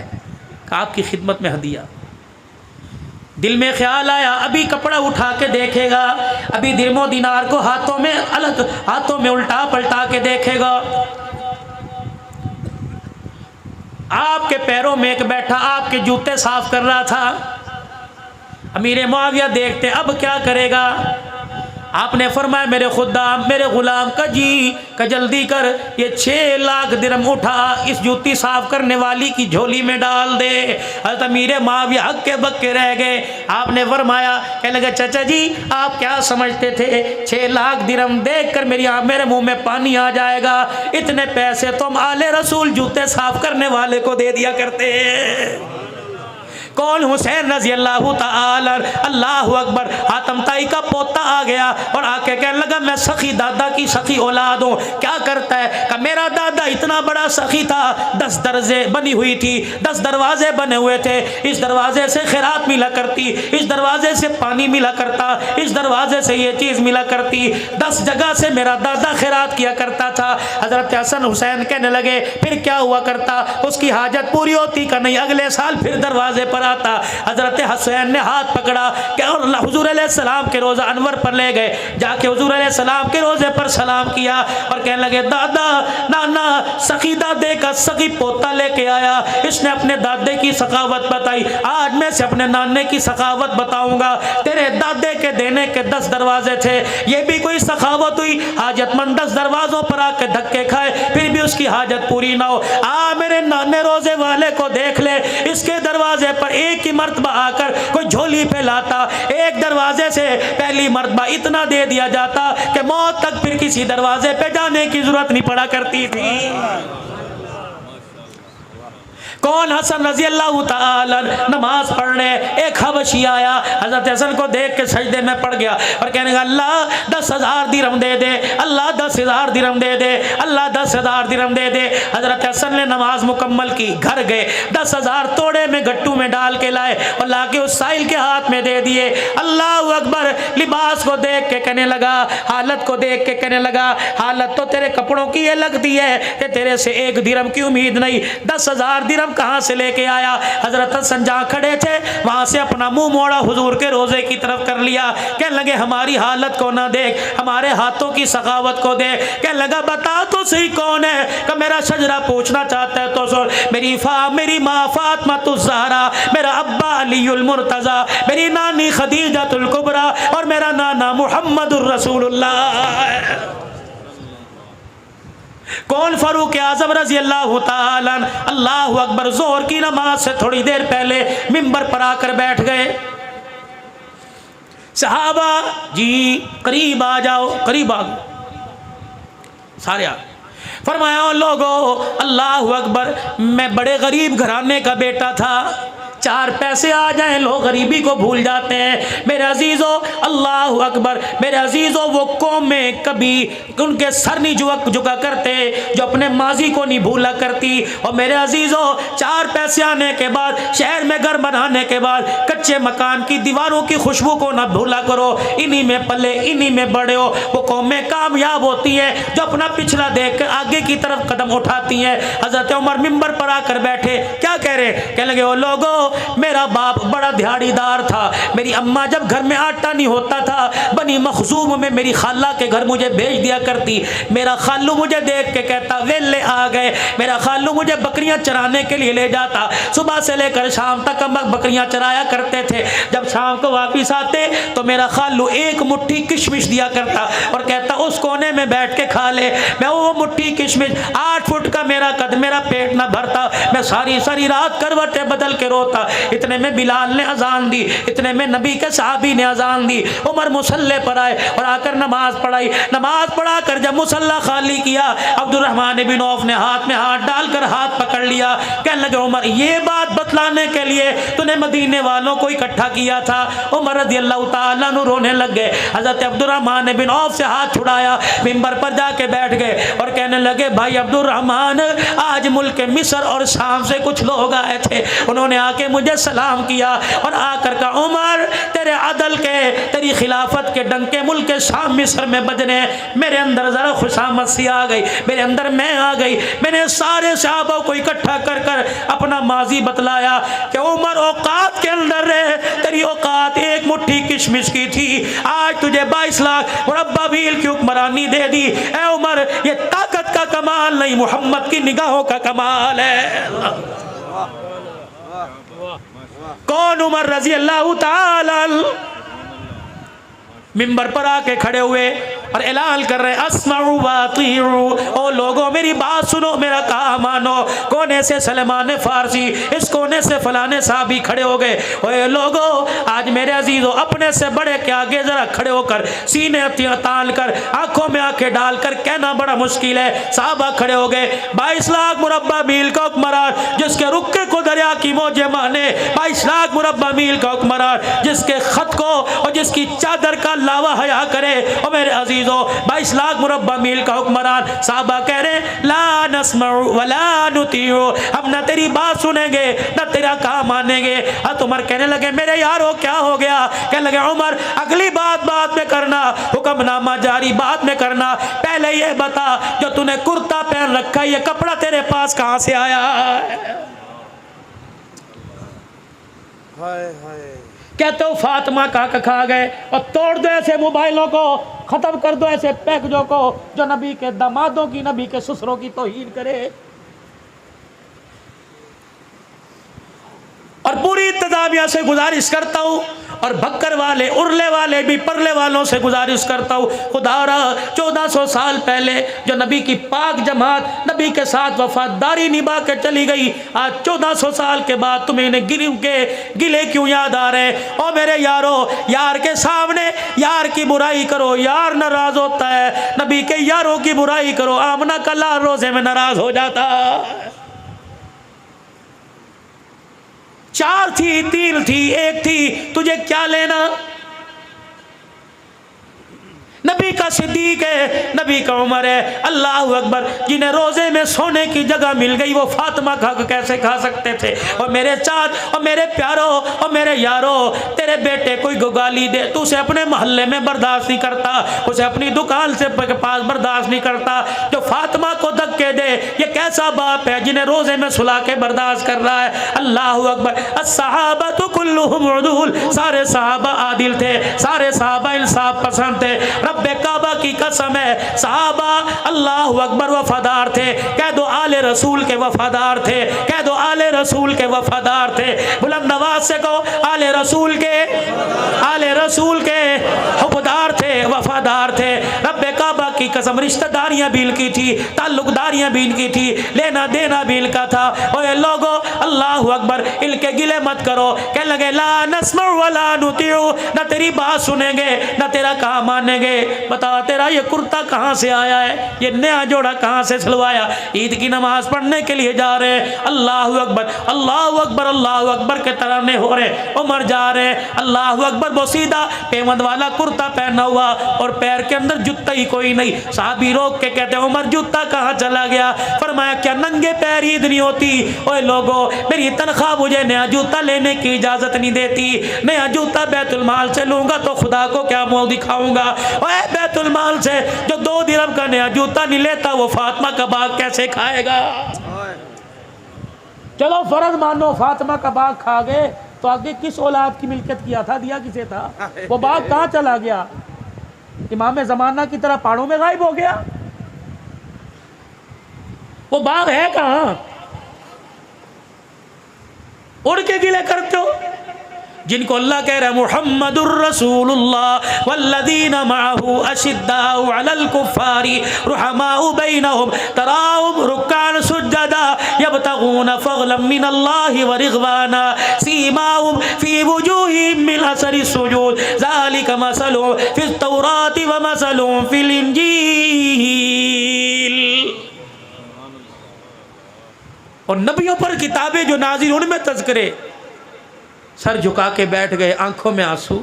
कि आपकी खिदमत में हदिया। दिल में ख्याल आया, अभी कपड़ा उठा के देखेगा, अभी दिरमो दिनार को हाथों में उल्टा पलटा के देखेगा। आपके पैरों में एक बैठा आपके जूते साफ कर रहा था। अमीर मुआविया देखते अब क्या करेगा। आपने फरमाया मेरे खुदाम, मेरे गुलाम का जी का जल्दी कर, ये 6 लाख दिरहम उठा, इस जूती साफ करने वाली की झोली में डाल दे। हज़रत अमीर मुआविया हक्के बक्के रह गए। आपने फरमाया, कहने लगे चाचा जी आप क्या समझते थे 6 लाख दिरहम देख कर मेरे मुंह में पानी आ जाएगा। इतने पैसे तुम आले रसूल जूते साफ करने वाले को दे दिया करते हैं। कौन? हुसैन रजी अल्लाह ताला, अल्लाह अकबर। हातम ताई का पोता आ गया और आके कहने लगा मैं सखी दादा की सखी औलाद हूँ। क्या करता है? कि मेरा दादा इतना बड़ा सखी था, 10 दरजे बनी हुई थी, 10 दरवाजे बने हुए थे। इस दरवाजे से खैरात मिला करती, इस दरवाजे से पानी मिला करता, इस दरवाजे से ये चीज़ मिला करती। 10 जगह से मेरा दादा खैरात किया करता था। हज़रत हसन हुसैन कहने लगे फिर क्या हुआ करता? उसकी हाजत पूरी होती का नहीं, अगले साल फिर दरवाजे पर आता। हजरत हुसैन ने हाथ पकड़ा क्या और हुजूर अलैहिस्सलाम के रोज़ा अनवर पर ले गए, जाके हुजूर अलैहिस्सलाम के रोज़े पर सलाम किया और कहने लगे दादा नाना सखी दादे का सखी पोता लेके आया, इसने अपने दादे की सखावत बताई, आज मैं से अपने नाने की सखावत बताऊंगा। तेरे दादे के देने के 10 दरवाजे थे, ये भी कोई सखावत हुई? हाजतमंद 10 दरवाजों पर आके धक्के खाए फिर भी उसकी हाजत पूरी ना हो। मेरे नाने रोजे वाले को देख ले, इसके दरवाजे पर एक ही मर्तबा आकर कोई झोली पे लाता, एक दरवाजे से पहली मर्तबा इतना दे दिया जाता कि मौत तक फिर किसी दरवाजे पे जाने की जरूरत नहीं पड़ा करती थी। कौन? हसन रजी अल्लाह ताला नमाज पढ़ने एक हबशी आया, हजरत हसन को देख के सजदे में पड़ गया और कहने लगा अल्लाह 10,000 दिरहम दे दे, अल्लाह 10,000 दिरहम दे दे, अल्लाह 10,000 दिरहम दे दे। हजरत हसन ने नमाज मुकम्मल की, घर गए, 10,000 तोड़े में गट्टू में डाल के लाए और लाके उस साहिल के हाथ में दे दिए। अल्लाह अकबर। लिबास को देख के कहने लगा, हालत को देख के कहने लगा हालत तो तेरे कपड़ों की ये लगती है कि तेरे से 1 दिरहम की उम्मीद नहीं, 10,000 दिरहम कहां से लेके आया? हजरत हसन जहां खड़े थे वहां से अपना मुंह मोड़ा हुजूर के रोजे की तरफ कर लिया। कहने लगे हमारी हालत को ना देख, हमारे हाथों की सखावत को देख। कहने लगा बता तो सही कौन है? कि मेरा शजरा पूछना चाहता है तो सुन, मेरी माँ फातिमा ज़हरा, मेरा अब्बा अलीउल मुर्तज़ा, मेरी नानी खदीजतुल कुबरा और मेरा नाना मुहम्मदुर रसूलुल्लाह। कौन? फारूक आज़म रजी अल्लाह ताला। अल्लाह अकबर। जोहर की नमाज से थोड़ी देर पहले मिंबर पर आकर बैठ गए। सहाबा जी करीब आ जाओ, करीब आ गए सारे। फरमाया लोगो अल्लाह अकबर, मैं बड़े गरीब घराने का बेटा था, 4 पैसे आ जाएं लोग गरीबी को भूल जाते हैं। मेरे अजीज़ों, अल्लाह अकबर, मेरे अजीज़ों, वो कौमें कभी उनके सर नहीं झुका करते जो अपने माजी को नहीं भूला करती। और मेरे अजीज़ों, 4 पैसे आने के बाद, शहर में घर बनाने के बाद कच्चे मकान की दीवारों की खुशबू को ना भूला करो। इन्हीं में पले, इन्हीं में बड़े हो। वो कौमें कामयाब होती हैं जो अपना पिछला देख कर आगे की तरफ कदम उठाती हैं। हजरत उमर मिंबर पर आकर बैठे, क्या कह रहे? कहने लगे, ओ लोगो, मेरा बाप बड़ा दिहाड़ीदार था। मेरी अम्मा जब घर में आटा नहीं होता था, बनी मखजूम में मेरी खाला के घर मुझे भेज दिया करती। मेरा खालू मुझे देख के कहता, वेले आ गए। मेरा खालू मुझे बकरियां चराने के लिए ले जाता। सुबह से लेकर शाम तक हम बकरियां चराया करते थे। जब शाम को वापिस आते तो मेरा खालू एक मुट्ठी किशमिश दिया करता और कहता, उस कोने में बैठ के खा ले। मैं वो मुट्ठी किशमिश, 8 फुट का मेरा कद, मेरा पेट ना भरता। मैं सारी सारी रात करवटें बदल के रोता। इतने में बिलाल ने अजान दी, इतने में नबी के सहाबी ने अजान दी। उमर मुसल्ले पर आए और आकर नमाज पढ़ाई। नमाज पढ़ा कर जब मुसल्ला खाली किया, अब्दुर्रहमान बिन औफ ने हाथ में हाथ डालकर हाथ पकड़ लिया। कहने लगे, उमर, ये बात बतलाने के लिए तूने मदीने वालों को इकट्ठा किया था? उमर रज़ी अल्लाह ताला अन्हु रोने लग गए। हज़रत अब्दुर्रहमान बिन औफ से हाथ छुड़ाया, मिंबर पर जाके बैठ गए और कहने लगे, भाई अब्दुर्रहमान, आज मुल्क मिस्र और शाम से कुछ लोग आए थे। उन्होंने आके मुझे सलाम किया और आकर कहा, उमर, तेरे अदल के, तेरी खिलाफत के डंके मुल्क शाम मिस्र में बजने। मेरे अंदर जरा खुशामद सी आ गई, मेरे अंदर मैं आ गई। मैंने सारे सहाबा को इकट्ठा कर कर अपना माजी बतलाया कि उमर, औकात के अंदर रहे, तेरी औकात एक मुट्ठी किशमिश की थी, आज तुझे 22 लाख मुरब्बा मील की हुक्मरानी दे दी। ए उमर, ये ताकत का कमाल नहीं, मोहम्मद की निगाहों का कमाल है। कौन? उमर रजी अल्लाह ताला मिंबर पर आके खड़े हुए और ऐलान कर रहे, अस्माउ व अतीउ, ओ लोगों मेरी बात सुनो, मेरा कहा मानो। कोने से सलमान फारसी, इस कोने से फलाने साहबी खड़े हो गए। ओए लोगों, आज मेरे अजीजों, अपने से बड़े के आगे जरा खड़े होकर सीने तान कर आंखों में आंखें डालकर कहना बड़ा मुश्किल है। साहबा खड़े हो गए। 22 लाख मुरब्बा मील का हुक्मरान, जिसके रुक्के को दरिया की मौजें माने। 22 लाख मुरब्बा मील का हुक्मरान, जिसके खत को और जिसकी चादर का लावा हया करे। और मेरे अजीजों, 22 लाख मुरब्बा मील का हुक्मरान। साहबा कह रहे, ला नस्मउ वला नुतीउ, हम ना तेरी बात सुनेंगे ना तेरा काम मानेंगे। उमर कहने लगे, मेरे यारो क्या हो गया? कहने लगे, उमर, अगली बात बाद में करना, हुक्मनामा जारी बाद में करना। पहले ये बता, जो तूने कुर्ता पहन रखा है, ये कपड़ा तेरे पास कहां से आया? हाय हाय। कहते हो फातिमा का खा गए। और तोड़ दो ऐसे मोबाइलों को, ख़त्म कर दो ऐसे पैकेजों को जो नबी के दामादों की, नबी के ससुरों की तौहीन करे। और पूरी इंतजामिया से गुजारिश करता हूँ, और भक्कर वाले, उरले वाले भी, परले वालों से गुजारिश करता हूँ, खुदारा 1400 साल पहले जो नबी की पाक जमात नबी के साथ वफादारी निभा के चली गई, आज 1400 साल के बाद तुम्हें इन्हें गिले क्यों याद आ रहे? और मेरे यारो, यार के सामने यार की बुराई करो, यार नाराज होता है। नबी के यारों की बुराई करो, आमना का लाल रोजे में नाराज हो जाता। 4 थी, 3 थी, 1 थी, तुझे क्या लेना? नबी का सिद्दीक है, नबी का उमर है। अल्लाह अकबर, जिन्हें रोजे में सोने की जगह मिल गई वो फातिमा कैसे खा सकते थे? और मेरे चाँद और मेरे प्यारों और मेरे यारों, तेरे बेटे कोई गाली दे तो उसे अपने मोहल्ले में बर्दाश्त नहीं करता, उसे अपनी दुकान से पास बर्दाश्त नहीं करता। जो फातिमा को धक्के दे, ये कैसा बाप है जिन्हें रोजे में सुला के बर्दाश्त कर रहा है? अल्लाह अकबर। अस्सहाबतु कुल्लुहुम उदूल, सारे सहाबा आदिल थे, सारे सहाबा इंसाफ पसंद थे। रब्बे काबा की कसम है, सहाबा अल्लाह अकबर वफादार थे। कह दो आले रसूल के वफादार थे, कह दो आले रसूल के वफादार थे। बुलंद आवाज से कहो, आले रसूल के हुबदार थे, वफादार थे। रब्बे काबा की कसम, हम रिश्तेदारियां भी इनकी थी, ताल्लुकदारियां भी इनकी थी, लेना देना भी इनका था। ओए लोगो अल्लाह अकबर, इनके गिले मत करो। कहने लगे ला नस्मउ वला नुतिउ, ना तेरी बात सुनेंगे ना तेरा काम मानेंगे। बता तेरा ये कुर्ता कहाँ से आया है, ये नया जोड़ा कहाँ से सिलवाया? ईद की नमाज पढ़ने के लिए जा रहे हैं, अल्लाह अकबर अल्लाह अकबर अल्लाह अकबर के तराने हो रहे, उमर जा रहे हैं, अल्लाह अकबर। वो सीधा पेमंद वाला कुर्ता पहना हुआ और पैर के अंदर जूता ही कोई नहीं। साहबी रोक के कहते हैं उमर जूता कहाँ चला गया? फरमाया क्या नंगे पैर ईद नहीं होती? ओए लोगो मेरी तनख्वाह मुझे नया जूता लेने की इजाजत नहीं देती। नया जूता बैतुल माल से लूंगा तो खुदा को क्या मुंह दिखाऊंगा? ओए बैतुल माल से जो 2 दिरहम का नया जूता नहीं लेता वो फातिमा का बाग कैसे खाएगा? चलो फर्ज मानो फातिमा का बाग खा गए तो आगे किस औलाद की मिल्कियत किया था, दिया किसे था? वो बाग कहाँ चला गया? इमाम ज़माना की तरह पहाड़ों में गायब हो गया? वो बाग है कहाँ? उड़ के गिले करते हो जिनको अल्लाह कह रहा है मुहम्मदुर रसूलुल्लाह वल्लज़ीना मअहू अशिद्दाउ अलल कुफ्फारी रुहमाउ बैनहुम तराहुम रुक्कान सुज्जदा यब्तगूना फज़लन मिनल्लाहि व रिज़वाना सीमाहुम फी वुजूहिहिम मिन असरि सुजूद ज़ालिका मसलुहुम फित तौराति व मसलुहुम फिल इंजील। और नबियों पर किताबें जो नाज़िल उनमें तज़किरे। सर झुका के बैठ गए, आंखों में आंसू।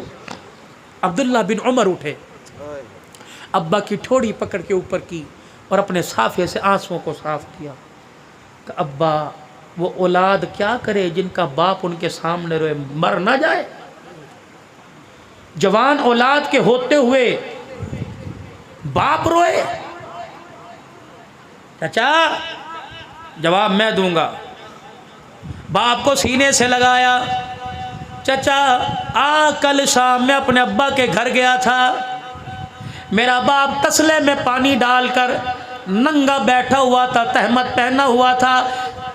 अब्दुल्ला बिन उमर उठे, अब्बा की ठोड़ी पकड़ के ऊपर की और अपने साफे से आंसुओं को साफ किया। अब्बा वो औलाद क्या करे जिनका बाप उनके सामने रोए, मर ना जाए? जवान औलाद के होते हुए बाप रोए? चाचा जवाब मैं दूंगा। बाप को सीने से लगाया। चाचा कल शाम मैं अपने अब्बा के घर गया था, मेरा बाप तसले में पानी डालकर नंगा बैठा हुआ था, तहमत पहना हुआ था,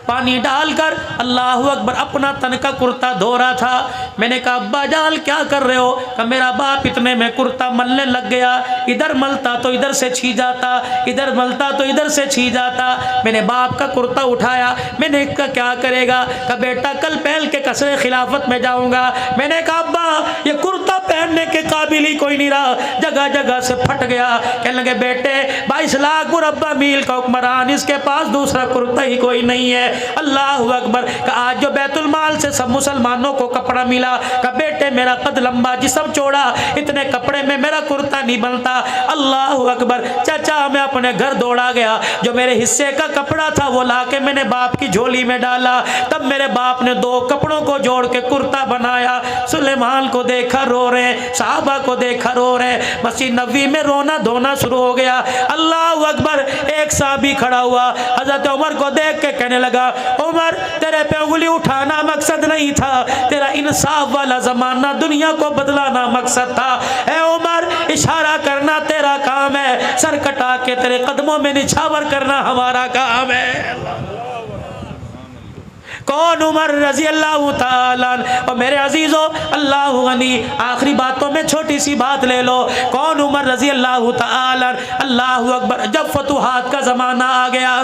पानी डालकर अल्लाह अकबर अपना तन का कुर्ता धो रहा था। मैंने कहा अब्बा जान क्या कर रहे हो? कहा मेरा बाप इतने में कुर्ता मलने लग गया, इधर मलता तो इधर से छी जाता, इधर मलता तो इधर से छी जाता। मैंने बाप का कुर्ता उठाया, मैंने कहा क्या करेगा? कहा बेटा कल पहल के कसरे खिलाफत में जाऊंगा। मैंने कहा अब्बा ये कुर्ता पहनने के काबिल ही कोई नहीं रहा, जगह जगह से फट गया। कहने लगे बेटे 22 लाख मुरब्बा मील का हुक्मरान, इसके पास दूसरा कुर्ता ही कोई नहीं है। अल्लाह अकबर। आज जो बैतुल माल से सब मुसलमानों को कपड़ा मिला, का बेटे मेरा कद लंबा जिस्म चौड़ा, इतने कपड़े में मेरा कुर्ता नहीं बनता। अल्लाह अकबर। चाचा मैं अपने घर दौड़ा गया, जो मेरे हिस्से का कपड़ा था वो लाके मैंने बाप की झोली में डाला। तब मेरे बाप ने 2 कपड़ों को जोड़ के कुर्ता बनाया। सुलेमान को देखा रो रहे, साहबा को देखा रो रहे, मस्जिद नबवी में रोना धोना शुरू हो गया। अल्लाह अकबर। एक साहबी खड़ा हुआ, हजरत उमर को देख के कहने लगा उमर तेरे पे उंगली उठाना मकसद नहीं था, तेरा इंसाफ वाला जमाना दुनिया को बदलाना मकसद था। ए उमर इशारा करना तेरा काम है, सर कटा के तेरे कदमों में निछावर करना हमारा काम है। कौन? उमर रजी अल्लाह ताला। और मेरे अजीजों अल्लाह गनी, आखिरी बातों में छोटी सी बात ले लो। कौन? उमर रजी अल्लाह ताला। अल्लाह अकबर। जब फतुहात का ज़माना आ गया,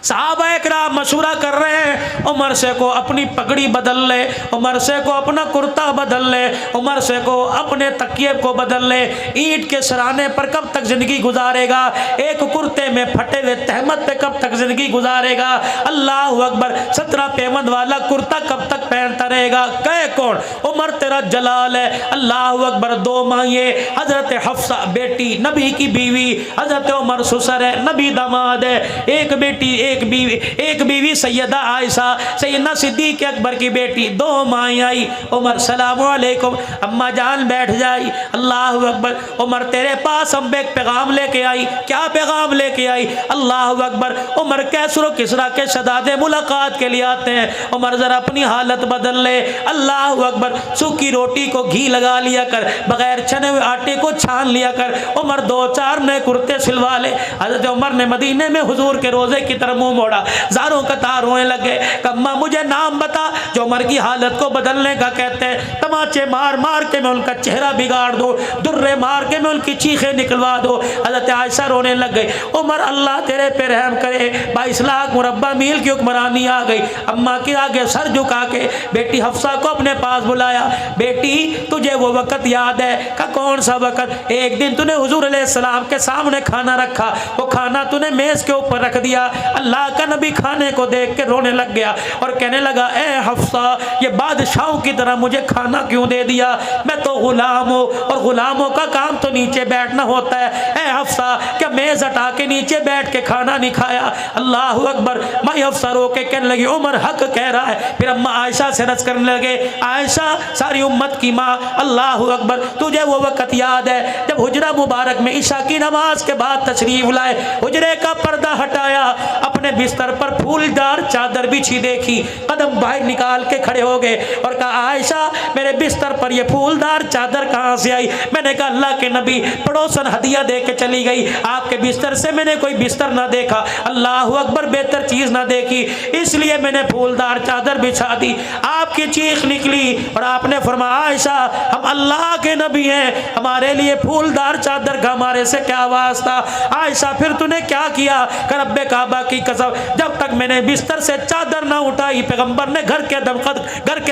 साहबा इकराम मशूरा कर रहे हैं, उमर से को अपनी पगड़ी बदल ले, उमर से को अपना कुर्ता बदल ले, उमर से को अपने तकिए को बदल ले। ईंट के सराने पर कब तक जिंदगी गुजारेगा? एक कुर्ते में फटे हुए तहमत पे कब तक जिंदगी गुजारेगा? अल्लाह अकबर। 17 पेमंद वाला कुर्ता कब तक पहनता रहेगा? कहे कौन? उमर तेरा जलाल है। अल्लाह अकबर। 2 माइए, हजरत हफ्सा बेटी नबी की बीवी, हजरत उमर ससुर है, नबी दामाद है। एक बेटी एक बीवी सैयदा आयशा, सैयदना सिद्दीक अकबर की बेटी। 2 माएँ आई। उमर सलाम अलैकुम, अम्मा जान बैठ जाई। अल्लाह अकबर। उमर तेरे पास हम एक पैगाम लेके आई। क्या पैगाम लेके आई? अल्लाह अकबर। उमर कैसरो किसरा के शहजादे मुलाकात के लिए आते हैं। उमर जरा अपनी हालत बदल ले। अल्लाह अकबर। सूखी रोटी को घी लगा लिया कर, बगैर छने हुए आटे को छान लिया कर। उमर 2-4 नए कुर्ते सिलवा ले। हजरत उमर ने मदीने में हुजूर के रोजे की तरफ मुंह मोड़ा, ज़ारों कतार रोने लगे। अम्मा मुझे नाम बता जो उमर की हालत को बदलने का कहते हैं। तमाचे मार मार के मैं उनका चेहरा बिगाड़ दूँ, दुर्रे मार के मैं उनकी चीखें निकलवा दूँ। हज़रत आयशा रोने लग गई। उमर अल्लाह तेरे पे रहम करे, 22 लाख मुरब्बा मील की हुक्मरानी आ गई। अम्मा के आगे सर झुका के बेटी हफ्सा को अपने पास बुलाया। बेटी तुझे वो वक़्त याद है? का कौन सा वक़्त? एक दिन तूने हुजूर अलैहिस्सलाम के सामने खाना रखा, वो खाना तूने मेज़ के ऊपर रख दिया। अल्लाह का नबी खाने को देख के रोने लग गया और कहने लगा, ए हफ्सा ये बादशाहों की तरह मुझे खाना क्यों दे दिया? मैं तो गुलाम हूँ और गुलामों का काम तो नीचे बैठना होता है। ए हफ्सा क्या मेज़ हटा के नीचे बैठ के खाना नहीं खाया? अल्लाह अकबर। माई हफ्सा रो के कहने लगी उमर हक कह रहा है। फिर अम्मा आयशा से रस करने लगे, आयशा सारी उम्मत की माँ, अल्लाह अकबर तुझे वो वक़्त याद है जब हुजरा मुबारक में ईशा की नमाज के बाद तशरीफ लाए, हुजरे का पर्दा हटाया, अपने बिस्तर पर फूलदार चादर बिछी देखी, कदम बाहर निकाल के खड़े हो गए और कहा, आयशा मेरे बिस्तर पर ये फूलदार चादर कहाँ से आई? मैंने कहा, अल्लाह के नबी पड़ोसन हदिया दे के चली गई, आपके बिस्तर से मैंने कोई बिस्तर ना देखा, अल्लाह अकबर बेहतर चीज़ ना देखी, इसलिए मैंने फूलदार चादर बिछा दी। आपकी चीख निकली और आपने फरमाया, आयशा हम अल्लाह के नबी हैं, हमारे लिए फूलदार चादर का हमारे से क्या वास्ता? आयशा फिर तूने क्या किया? कर रब्बे काबा की कसम, जब तक मैंने बिस्तर से चादर ना उठाई पैगंबर ने घर के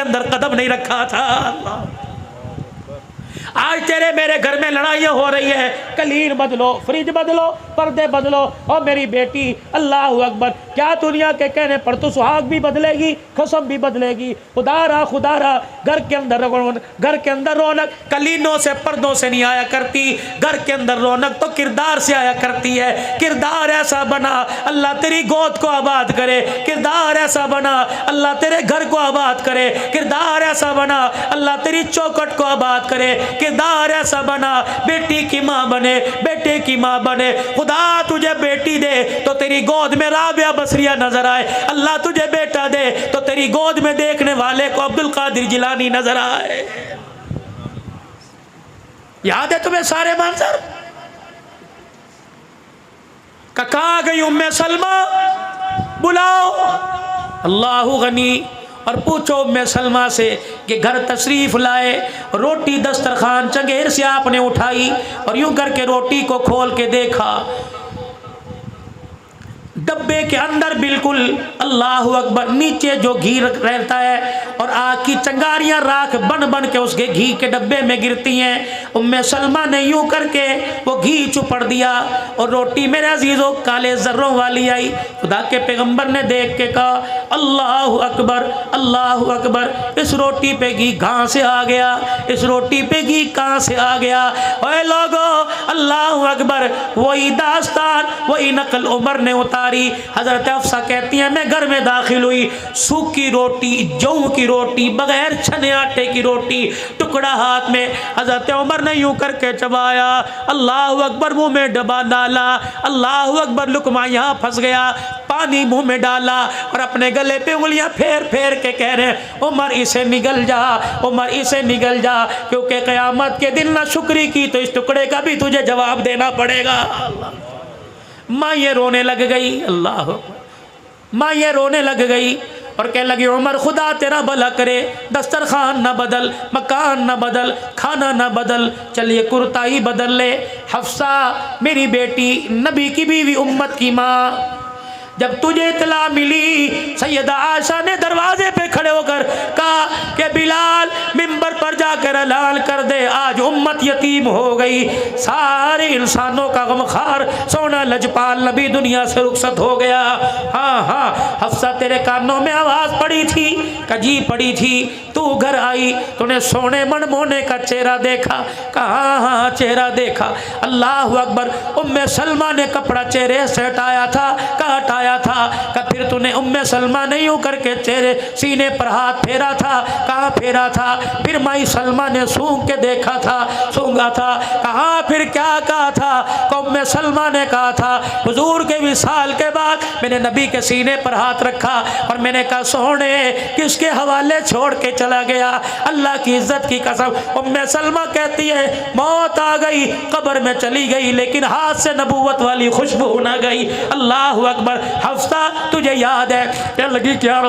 अंदर कदम नहीं रखा था। आज तेरे मेरे घर में लड़ाइयाँ हो रही है, कलीन बदलो, फ्रिज बदलो, पर्दे बदलो, और मेरी बेटी अल्लाह अकबर, क्या दुनिया के कहने पर तो सुहाग भी बदलेगी, कसम भी बदलेगी। खुदारा घर के अंदर रौनक कलीनों से पर्दों से नहीं आया करती, घर के अंदर रौनक तो किरदार से आया करती है। किरदार ऐसा बना अल्लाह तेरी गोद को आबाद करे, किरदार ऐसा बना अल्लाह तेरे घर को आबाद करे, किरदार ऐसा बना अल्लाह तेरी चौखट को आबाद करे, किरदार ऐसा बना बेटी की माँ बने, बेटे की माँ बने। खुदा तुझे बेटी दे तो तेरी गोद में राबिया बसरिया नजर आए, अल्लाह तुझे बेटा दे तो तेरी गोद में देखने वाले को अब्दुल कादिर जिलानी नजर आए। याद है तुम्हें सारे मंजर? कहाँ गई उम्मे सलमा? बुलाओ अल्लाह गनी और पूछो उम्मे सलमा से कि घर तशरीफ़ लाए, रोटी दस्तरखान चंगेर से आपने उठाई और यूं करके रोटी को खोल के देखा, डब्बे के अंदर बिल्कुल अल्लाह अकबर नीचे जो घी रहता है और आग की चंगारियां राख बन बन के उसके घी के डब्बे में गिरती हैं। उम्मे सलमा ने यूं करके वो घी चुपड़ दिया और रोटी मेरे अजीज़ों काले ज़र्रों वाली आई। खुदा के पैगंबर ने देख के कहा, अल्लाह अकबर, अल्लाह अकबर, इस रोटी पे घी कहाँ से आ गया? इस रोटी पे घी कहाँ से आ गया? ओए लोगो अल्लाह अकबर, वही दास्तान वही नकल उमर ने उतारी। हजरत अफसा कहती हैं मैं घर में दाखिल हुई, सूखी रोटी, जौ की रोटी, बगैर छने आटे की रोटी, टुकड़ा हाथ में, हजरत उमर ने यूं करके चबाया, अल्लाह अकबर, मुंह में डबा डाला, अल्लाह अकबर, लुकमा यहाँ फंस गया, पानी मुंह में डाला और अपने गले पे उंगलियां फेर फेर के कह रहे हैं, उमर इसे निगल जा, उमर इसे निगल जा, क्योंकि क़यामत के दिन ना शुक्री की तो इस टुकड़े का भी तुझे जवाब देना पड़ेगा। माँ ये रोने लग गई, अल्लाह, माँ ये रोने लग गई और कहने लगी, उमर खुदा तेरा भला करे, दस्तरखान ना बदल, मकान ना बदल, खाना ना बदल, चलिए कुर्ता ही बदल ले। हफ्सा मेरी बेटी, नबी की बीवी, उम्मत की माँ, जब तुझे इतला मिली, सैयदा आयशा ने दरवाजे पे खड़े होकर कहा कि बिलाल मिंबर पर जाकर ऐलान कर दे, आज उम्मत यतीम हो गई, सारे इंसानों का गमखार सोना लजपाल नबी दुनिया से रुखसत हो गया। हाँ हाँ हफ्सा तेरे कानों में आवाज़ पड़ी थी, कजी पड़ी थी, तू घर आई, तूने सोने मनमोने का चेहरा देखा? कहाँ? हाँ चेहरा देखा। अल्लाह अकबर, उम्मे सलमा ने कपड़ा चेहरे से हटाया था, कहाँ हटाया था? का फिर तूने उम्मे सलमा ने यूं करके चेहरे सीने पर हाथ फेरा था, कहाँ फेरा था? फिर माई सलमा ने सूंघ के देखा देखा था, सूंघा था। कहा फिर क्या कहा था? उम्मे सलमा ने कहा था हुजूर के विसाल के बाद मैंने नबी के सीने पर हाथ रखा और मैंने कहा सोने किसके हवाले छोड़ के चला गया, अल्लाह की इज्जत की कसम। उम्मे सलमा कहती है मौत आ गई, कब्र में चली गई, लेकिन हाथ से नबूवत वाली खुशबू न गई। अल्लाह अकबर। हफ्सा तुझे याद है? क्या लगी क्या?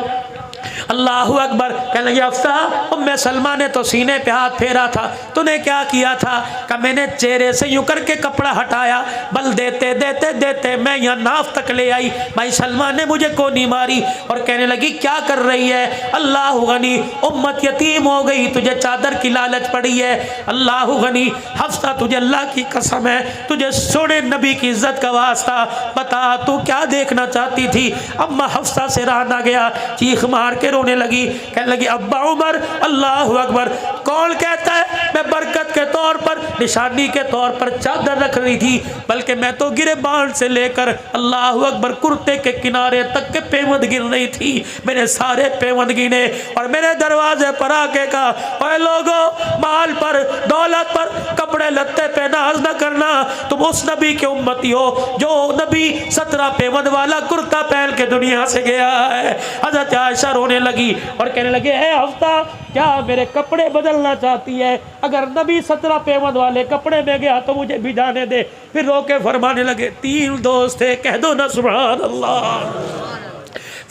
अल्लाह अकबर। कहने लगी हफ्सा उम्मे सलमा ने तो सीने पे हाथ फेरा था, तूने क्या किया था? कि मैंने चेहरे से यूं करके कपड़ा हटाया, बल देते देते देते मैं यहाँ नाफ तक ले आई, भाई सलमा ने मुझे कोनी मारी। और कहने लगी क्या कर रही है? अल्लाह गनी उम्मत यतीम हो गई, तुझे चादर की लालच पड़ी है। अल्लाह गनी। हफ्सा तुझे अल्लाह की कसम है, तुझे सोने नबी की इज्जत का वास्ता बता तू क्या देखना चाहती थी? अम्मा हफ्सा से रहा ना गया, चीख मार के रोने लगी। कहने लगी अब्बा उमर। अल्लाह अकबर। कौन कहता है मैं बरकत के तौर पर, निशानी के तौर पर चादर रख रही थी, बल्कि मैं तो गिरेबान से लेकर अल्लाह अकबर कुर्ते के किनारे तक के पेवंद गिर रही थी। मैंने सारे पेवंद गिने और मेरे दरवाजे पर आके कहा ओए लोगों, माल पर, दौलत पर, कपड़े लत्ते पे नाज न करना, तुम उस नबी के उम्मती हो जो नबी 17 पेवंद वाला कुर्ता पहन के दुनिया से गया है। हजरत आयशा रोने लगी और कहने लगे ए हफ्ता क्या मेरे कपड़े बदलना चाहती है? अगर नबी 17 पेवंद वाले कपड़े में गया तो मुझे भी जाने दे। फिर रोके फरमाने लगे 3 दोस्त थे, कह दो ना सुभान अल्लाह।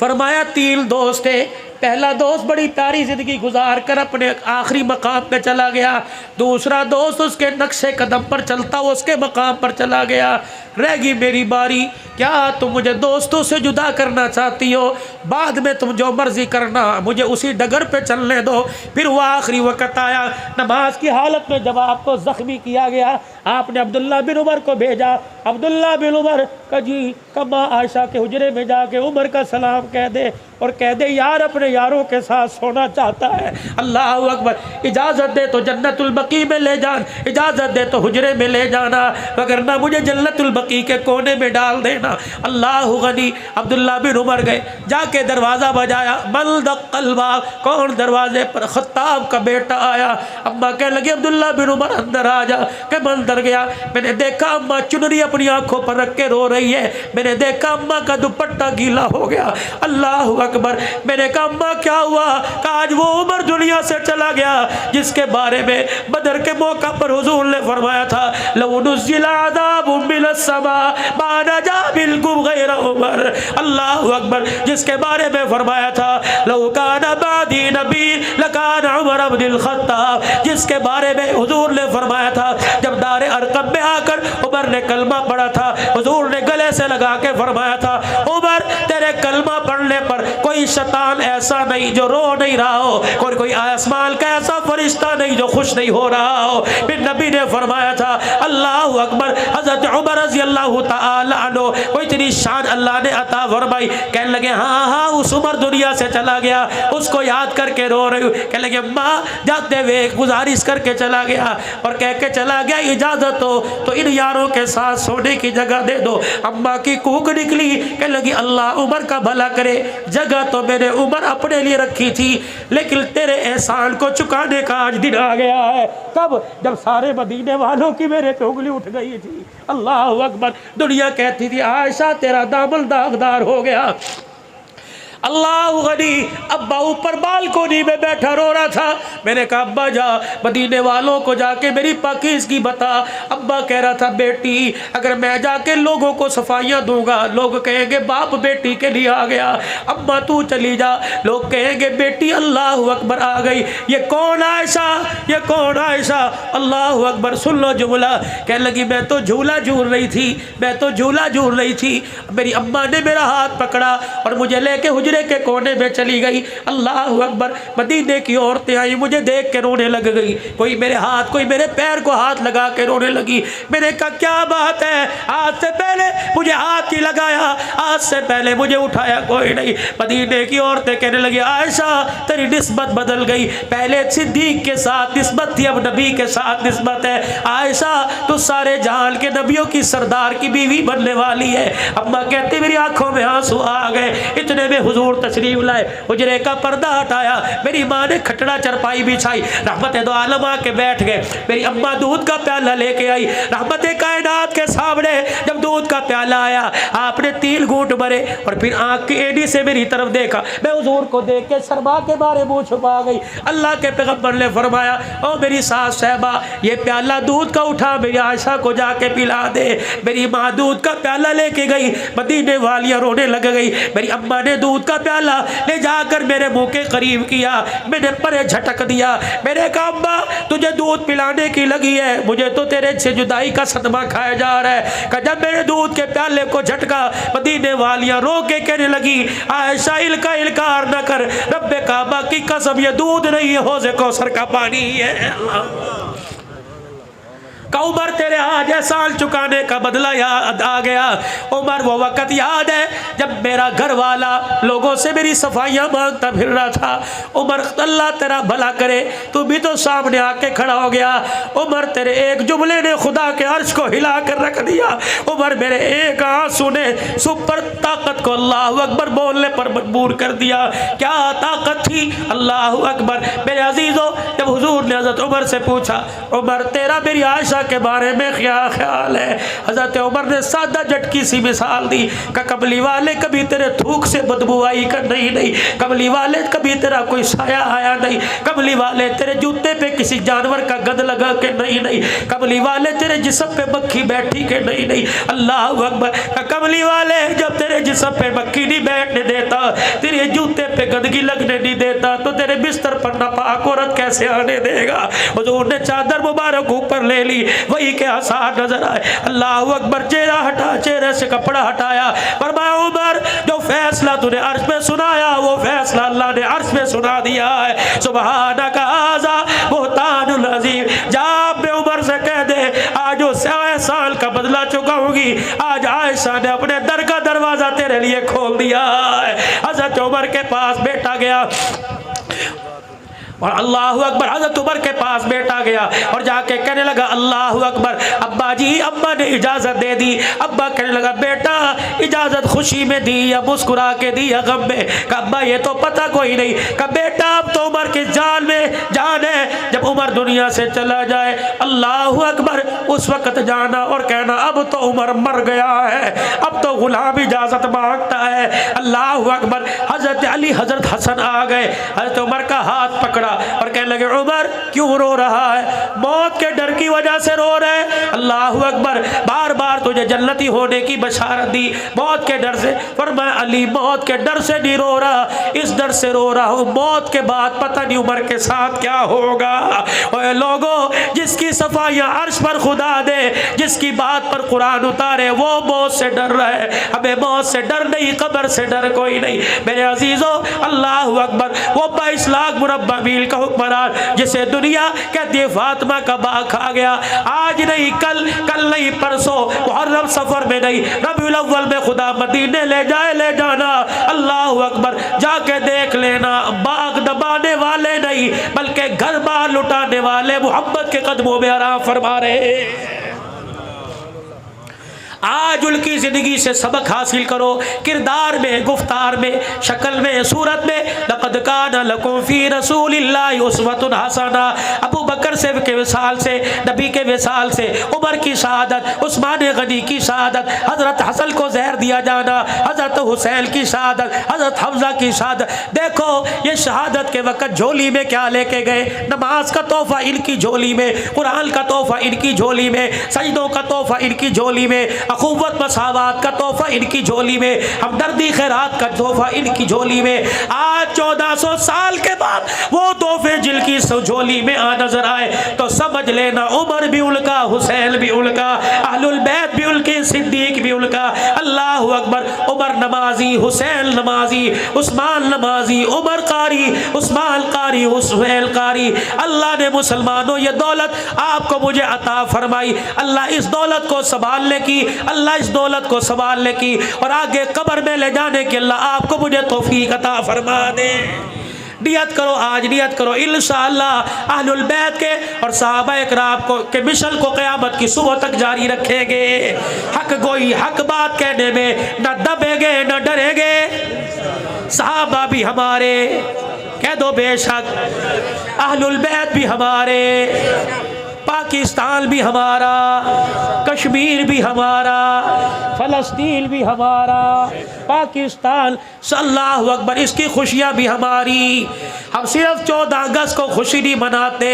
फरमाया 3 दोस्त थे। पहला दोस्त बड़ी प्यारी ज़िंदगी गुजार कर अपने आखिरी मकाम पे चला गया, दूसरा दोस्त उसके नक्शे कदम पर चलता वो उसके मकाम पर चला गया, रह गई मेरी बारी। क्या तुम मुझे दोस्तों से जुदा करना चाहती हो? बाद में तुम जो मर्जी करना, मुझे उसी डगर पे चलने दो। फिर वो आखिरी वक़्त आया, नमाज की हालत में जब आपको ज़ख्मी किया गया, आपने अब्दुल्ला बिन उमर को भेजा। अब्दुल्ला बिन उमर का जी कमा आयशा के हुजरे में जाके उमर का सलाम कह दे और कह दे यार अपने यारों के साथ सोना चाहता है। अल्लाह अकबर। इजाज़त दे तो जन्नतुल बकी में ले जान, इजाज़त दे तो हुजरे में ले जाना, वगरना मुझे जन्नतुल बकी के कोने में डाल देना। अल्लाह गनी। अब्दुल्ला बिन उमर गए, जाके दरवाज़ा बजाया, मल दक़्क़लबा, कौन दरवाजे पर? खत्ताब का बेटा आया। अम्मा कहने लगी अब्दुल्ला बिन उमर अंदर आ जा। के मैं अंदर गया, मैंने देखा अम्मा चुनरी अपनी आंखों पर रख के रो रही है, मैंने देखा अम्मा का दुपट्टा गीला हो गया। अल्लाह अकबर। मैंने कहा अम्मा क्या हुआ? आज वो उमर दुनिया से चला गया जिसके बारे में बदर के मौका पर हुजूर ने फरमाया था लौ नुज़्ज़िला अज़ाबुम मिनस समा मा नजा बिलकुम गैर उमर। अल्लाह अकबर। जिसके बारे में फरमाया था लौ काना बादी नबी लकाना उमर इब्नुल खत्ताब, जिसके बारे में हुजूर ने फरमाया था जब दारे अरकम में आकर उमर ने कलमा पढ़ा था, हुजूर ने गले से लगा के फरमाया था उमर तेरे कलमा पढ़ने पर कोई शैतान ऐसा नहीं जो रो नहीं रहा हो, कोई आसमान का ऐसा फरिश्ता नहीं जो खुश नहीं हो रहा हो। फिर नबी ने फरमाया था अल्लाह अकबर। हज़रत उमर रज़ी अल्लाह तआला अन्हु को इतनी शान अल्लाह ने अता फरमाई। कहने लगे हाँ हाँ उस उमर दुनिया से चला गया, उसको याद करके रो रही हूँ। कहने लगे माँ जाते हुए गुजारिश करके चला गया और कह के चला गया इजाज़त हो तो इन यारों के साथ सोने की जगह दे दो। अम्मा की कूक निकली। कहने लगी अल्लाह उमर का भला करे, जगह तो मैंने उमर अपने लिए रखी थी, लेकिन तेरे एहसान को चुकाने का आज दिन आ गया है। कब? जब सारे मदीने वालों की मेरे पे उंगली उठ गई थी। अल्लाह अकबर। दुनिया कहती थी आयशा तेरा दामन दागदार हो गया। अल्लाह गनी। अब्बा ऊपर बालकोनी में बैठा रो रहा था। मैंने कहा अब्बा जा मदीने वालों को जाके मेरी पाकीज़गी बता। अब्बा कह रहा था बेटी अगर मैं जाके लोगों को सफाइयाँ दूंगा लोग कहेंगे बाप बेटी के लिए आ गया। अब्बा तू चली जा, लोग कहेंगे बेटी अल्लाह अकबर आ गई। ये कौन आयशा, ये कौन आयशा? अल्लाह अकबर। सुन लो जुमला। कहने लगी मैं तो झूला झूल रही थी, मैं तो झूला झूल रही थी, मेरी अम्मा ने मेरा हाथ पकड़ा और मुझे लेके हुजरे के कोने में चली गई। अल्लाह अकबर। मदीने की औरतें आई, मुझे देख के रोने लग गई, कोई मेरे हाथ कोई मेरे पैर को हाथ लगा के रोने लगी। मैंने कहा क्या बात है, आज से पहले मुझे हाथ ही लगाया, आज से पहले मुझे उठाया कोई नहीं। मदीने की औरतें कहने लगी आयशा तेरी निस्बत बदल गई, पहले सिद्दीक के साथ निस्बत थी अब नबी के साथ निस्बत है। आयशा तो सारे जहान के नबियों की सरदार की बीवी बनने वाली है। अम्मा कहती मेरी आंखों में आंसू आ गए। इतने में हुजूर हुजूर तशरीफ लाए, हुजरे का पर्दा हटाया, मेरी माँ ने खटड़ा चरपाई बिछाई, रहमत दो आलम आके बैठ गए। मेरी अम्मा दूध का प्याला लेके आई, रहमत कायनात के सामने जब दूध का प्याला आया, आपने 3 घूंट भरे और फिर आँख की एड़ी से मेरी तरफ देखा। मैं हुजूर को देख के शर्मा के बारे मुँह छुपा गई। अल्लाह के पैगम्बर ने फरमाया, ओ मेरी सास साहबा, ये प्याला दूध का उठा मेरी आयशा को जाके पिला दे। मेरी माँ दूध का प्याला लेके गई, मदीने वालियाँ रोने लग गई। मेरी अम्मा ने दूध का प्याला ले जाकर मेरे मुंह के करीब किया, मैंने परे झटक दिया। मैंने कहा अम्मा तुझे दूध पिलाने की लगी है, मुझे तो तेरे से जुदाई का सदमा खाया जा रहा है। कि जब मेरे दूध के प्याले को झटका, मदीने वालियाँ रो के कहने लगी, आयशा इल्का इल्कार न कर, रब्बे काबा की कसम ये दूध नहीं है, हौज़े कौसर का पानी है। उमर तेरे आज एहसान चुकाने का बदला याद आ गया। उमर वो वक़्त याद है जब मेरा घर वाला लोगों से मेरी सफाइयाँ मांगता फिर रहा था। उमर अल्लाह तेरा भला करे, तू भी तो सामने आके खड़ा हो गया। उमर तेरे एक जुमले ने खुदा के अर्श को हिला कर रख दिया। उमर मेरे एक आंसू ने सुपर ताकत को अल्लाह अकबर बोलने पर मजबूर कर दिया। क्या ताकत थी, अल्लाह अकबर। मेरे अजीज़ों, जब हुजूर ने हज़रत उमर से पूछा, उमर तेरा मेरी आयशा के बारे में क्या ख्याल है, हज़रत उमर ने सादा झटकी सी मिसाल दी कि कमली वाले कभी तेरे थूक से बदबू आई कर नहीं, कमली वाले कभी तेरा कोई साया आया नहीं, कमली वाले तेरे जूते पे किसी जानवर का गंद लगा के नहीं, कमली वाले तेरे जिस्म पे मक्खी बैठी के नहीं। अल्लाह अकबर। कमली वाले जब तेरे जिस्म पे मक्खी नहीं बैठने देता, तेरे जूते पे गंदगी लगने नहीं देता, तो तेरे बिस्तर पर नापाक औरत कैसे आने देगा। हुजूर ने चादर मुबारक ऊपर ले ली, वही के आसार नजर आए। अल्लाह अकबर। चेहरा हटा, चेहरे से कपड़ा हटाया, फरमाया उमर जो फैसला तूने अर्श में सुनाया वो फैसला अल्लाह ने अर्श में सुना दिया है। सुबहानक हाज़ा बुहतानुल अज़ीम। जा मैं उमर से कह दे आज वो 100 साल का बदला चुकाऊंगी। आज आयशा ने अपने दर का दरवाजा तेरे लिए खोल दिया है। हज़रत उमर के पास बेटा गया और अल्लाह अकबर, हज़रत उमर के पास बेटा गया और जाके कहने लगा अल्लाह अकबर, अब्बा जी, अब्बा ने इजाज़त दे दी। अब्बा कहने लगा बेटा इजाज़त खुशी में दी या मुस्कुरा के दी या गम में? कहा अब्बा ये तो पता कोई नहीं। कहा बेटा अब तो उमर की जान में जान है, जब उमर दुनिया से चला जाए अल्लाह अकबर उस वक़्त जाना और कहना अब तो उमर मर गया है, अब तो गुलाम इजाज़त मांगता है। अल्लाह अकबर। हज़रत अली, हज़रत हसन आ गए, हज़रत उमर का हाथ पकड़ा और कहने लगे उमर क्यों रो रहा है? मौत के डर की वजह से रो रहे? अल्लाह अकबर। बार बार तुझे जन्नती होने की बशारत दी, मौत के डर से। फरमाया अली मौत के डर से नहीं रो रहा, इस डर से रो रहा हूँ मौत के बाद पता नहीं उमर के साथ क्या होगा। और लोगों जिसकी सफाइयाँ अर्श पर खुदा दे, जिसकी बात पर कुरान उतारे, वो मौत से डर रहा है। हमें मौत से डर नहीं, कब्र से डर कोई नहीं। मेरे अजीजों अल्लाह अकबर। वो 22 लाख मुरब्बा मील का हुक्मरान जिसे दुनिया कहती है फातिमा का बाग खा गया, आज नहीं कल, कल नहीं परसों, मुहर्रम सफर में नहीं, रबीउल अव्वल में खुदा मदीने ले जाए, ले जाना। अल्लाह अकबर। जाके देख लेना, बाग दबाने वाले नहीं बल्कि घर बार लुटाने वाले मोहब्बत के कदमों में आराम फरमा रहे। आज उनकी ज़िंदगी से सबक हासिल करो, किरदार में, गुफ्तार में, शक्ल में, सूरत में। लक़द कान लकुम फ़ी रसूलिल्लाहि उस्वतुन हसना। अबू बकर से के विसाल से, नबी के विसाल से, उमर की शहादत, उस्मान गनी की शहादत, हज़रत हसन को जहर दिया जाना, हज़रत हुसैन की शहादत, हज़रत हमज़ा की शहादत। देखो ये शहादत के वक़्त झोली में क्या लेके गए? नमाज का तोहफ़ा इनकी झोली में, कुरान का तोहफ़ा इनकी झोली में, सजदों का तोहफ़ा इनकी झोली में, अखुवत मसावत का तोहफा इनकी झोली में, हमदर्दी खैरात का तोहफा इनकी झोली में। आज 1400 साल के बाद वो तोहफे जिनकी झोली में आ नजर आए तो समझ लेना उमर भी उनका, हुसैन भी उनका, अहलुल बैत भी उनके, सिद्दीक भी उनका। अल्लाह अकबर। उमर नमाजी, हुसैन नमाजी, उस्मान नमाजी, उमर कारी, उस्मान कारी, हुसैन कारी। अल्लाह ने मुसलमानों ये दौलत आपको मुझे अता फरमाई। अल्लाह इस दौलत को संभालने की, अल्लाह इस दौलत को संभालने की और आगे कब्र में ले जाने की अल्लाह आपको मुझे तौफीक अता फरमा दे। नियत करो, आज नियत करो इंशाअल्लाह अहलुल बैत के और सहाबा इकराम को के मिशन को क़यामत की सुबह तक जारी रखेंगे। हक गोई, हक बात कहने में न दबेंगे न डरेंगे। सहाबा भी हमारे, कह दो बेशक, अहलुल बैत भी हमारे, पाकिस्तान भी हमारा, कश्मीर भी हमारा, फ़लस्तीन भी हमारा, पाकिस्तान, अल्लाहु अकबर, इसकी खुशियाँ भी हमारी। हम सिर्फ 14 अगस्त को खुशी नहीं मनाते,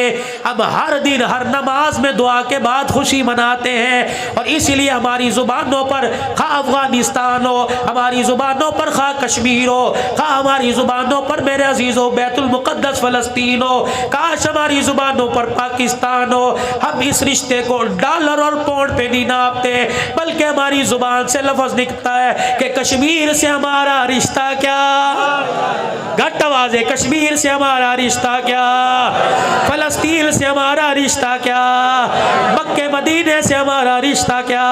हम हर दिन हर नमाज में दुआ के बाद खुशी मनाते हैं। और इसीलिए हमारी ज़ुबानों पर खा अफ़गानिस्तान हो, हमारी ज़ुबानों पर खा कश्मीर हो, खा हमारी ज़ुबानों पर मेरे अजीज़ों बैतुल मुक़द्दस फ़लस्तीन हो, काश हमारी ज़ुबानों पर पाकिस्तान हो। हम इस रिश्ते को डॉलर और पाउंड पे नहीं नापते, बल्कि हमारी ज़ुबान से लफ्ज़ निकलता है कि कश्मीर से हमारा रिश्ता क्या, घट आवाज़ है, कश्मीर से हमारा रिश्ता क्या, फ़लस्तीन से हमारा रिश्ता क्या, मक्के मदीने से हमारा रिश्ता क्या,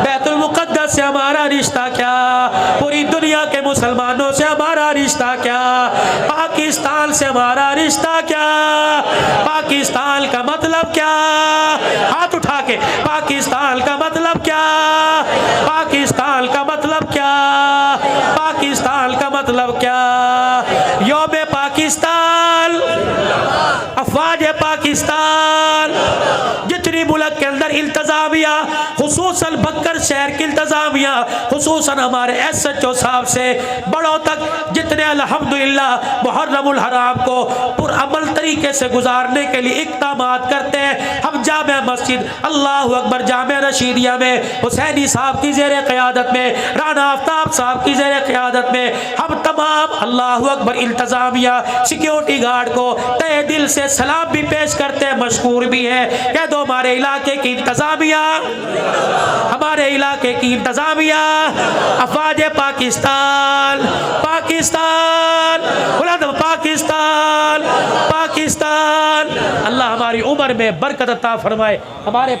बैतुल मुक़द्दस से हमारा रिश्ता क्या, पूरी दुनिया के मुसलमानों से हमारा रिश्ता क्या, पाकिस्तान से हमारा रिश्ता क्या, पाकिस्तान का मतलब क्या, हाथ उठा के, पाकिस्तान का मतलब क्या, पाकिस्तान का मतलब क्या, पाकिस्तान का मतलब क्या, योम पाकिस्तान, अफवाज पाकिस्तान, जितनी मुल्क के अंदर इंतजामिया, खुसूसन बक्कर शहर की इंतजामिया, खुसूसन हमारे SHO साहब से बड़ों तक, जितने अल्हम्दुलिल्लाह मुहर्रमुल हराम को पुरअमल तरीके से गुजारने के लिए इक़दामात करते हैं। हम जामे मस्जिद अल्लाहु अकबर जामे रशीदिया में हुसैनी साहब की ज़ेर क़यादत में, राना आफ्ताब साहब की ज़ेर क़यादत में हम तमाम अल्लाहु अकबर इंतजामिया सिक्योरिटी गार्ड को तहे दिल से सलाम भी पेश करते हैं, मशकूर भी है। कह दो हमारे इलाके की इंतजामिया, हमारे इलाके की इंतजामिया, अफवाज पाकिस्तान, पाकिस्तान, पाकिस्तान, पाकिस्तान, अल्लाह हमारी उम्र में बरकत अता फरमाए, हमारे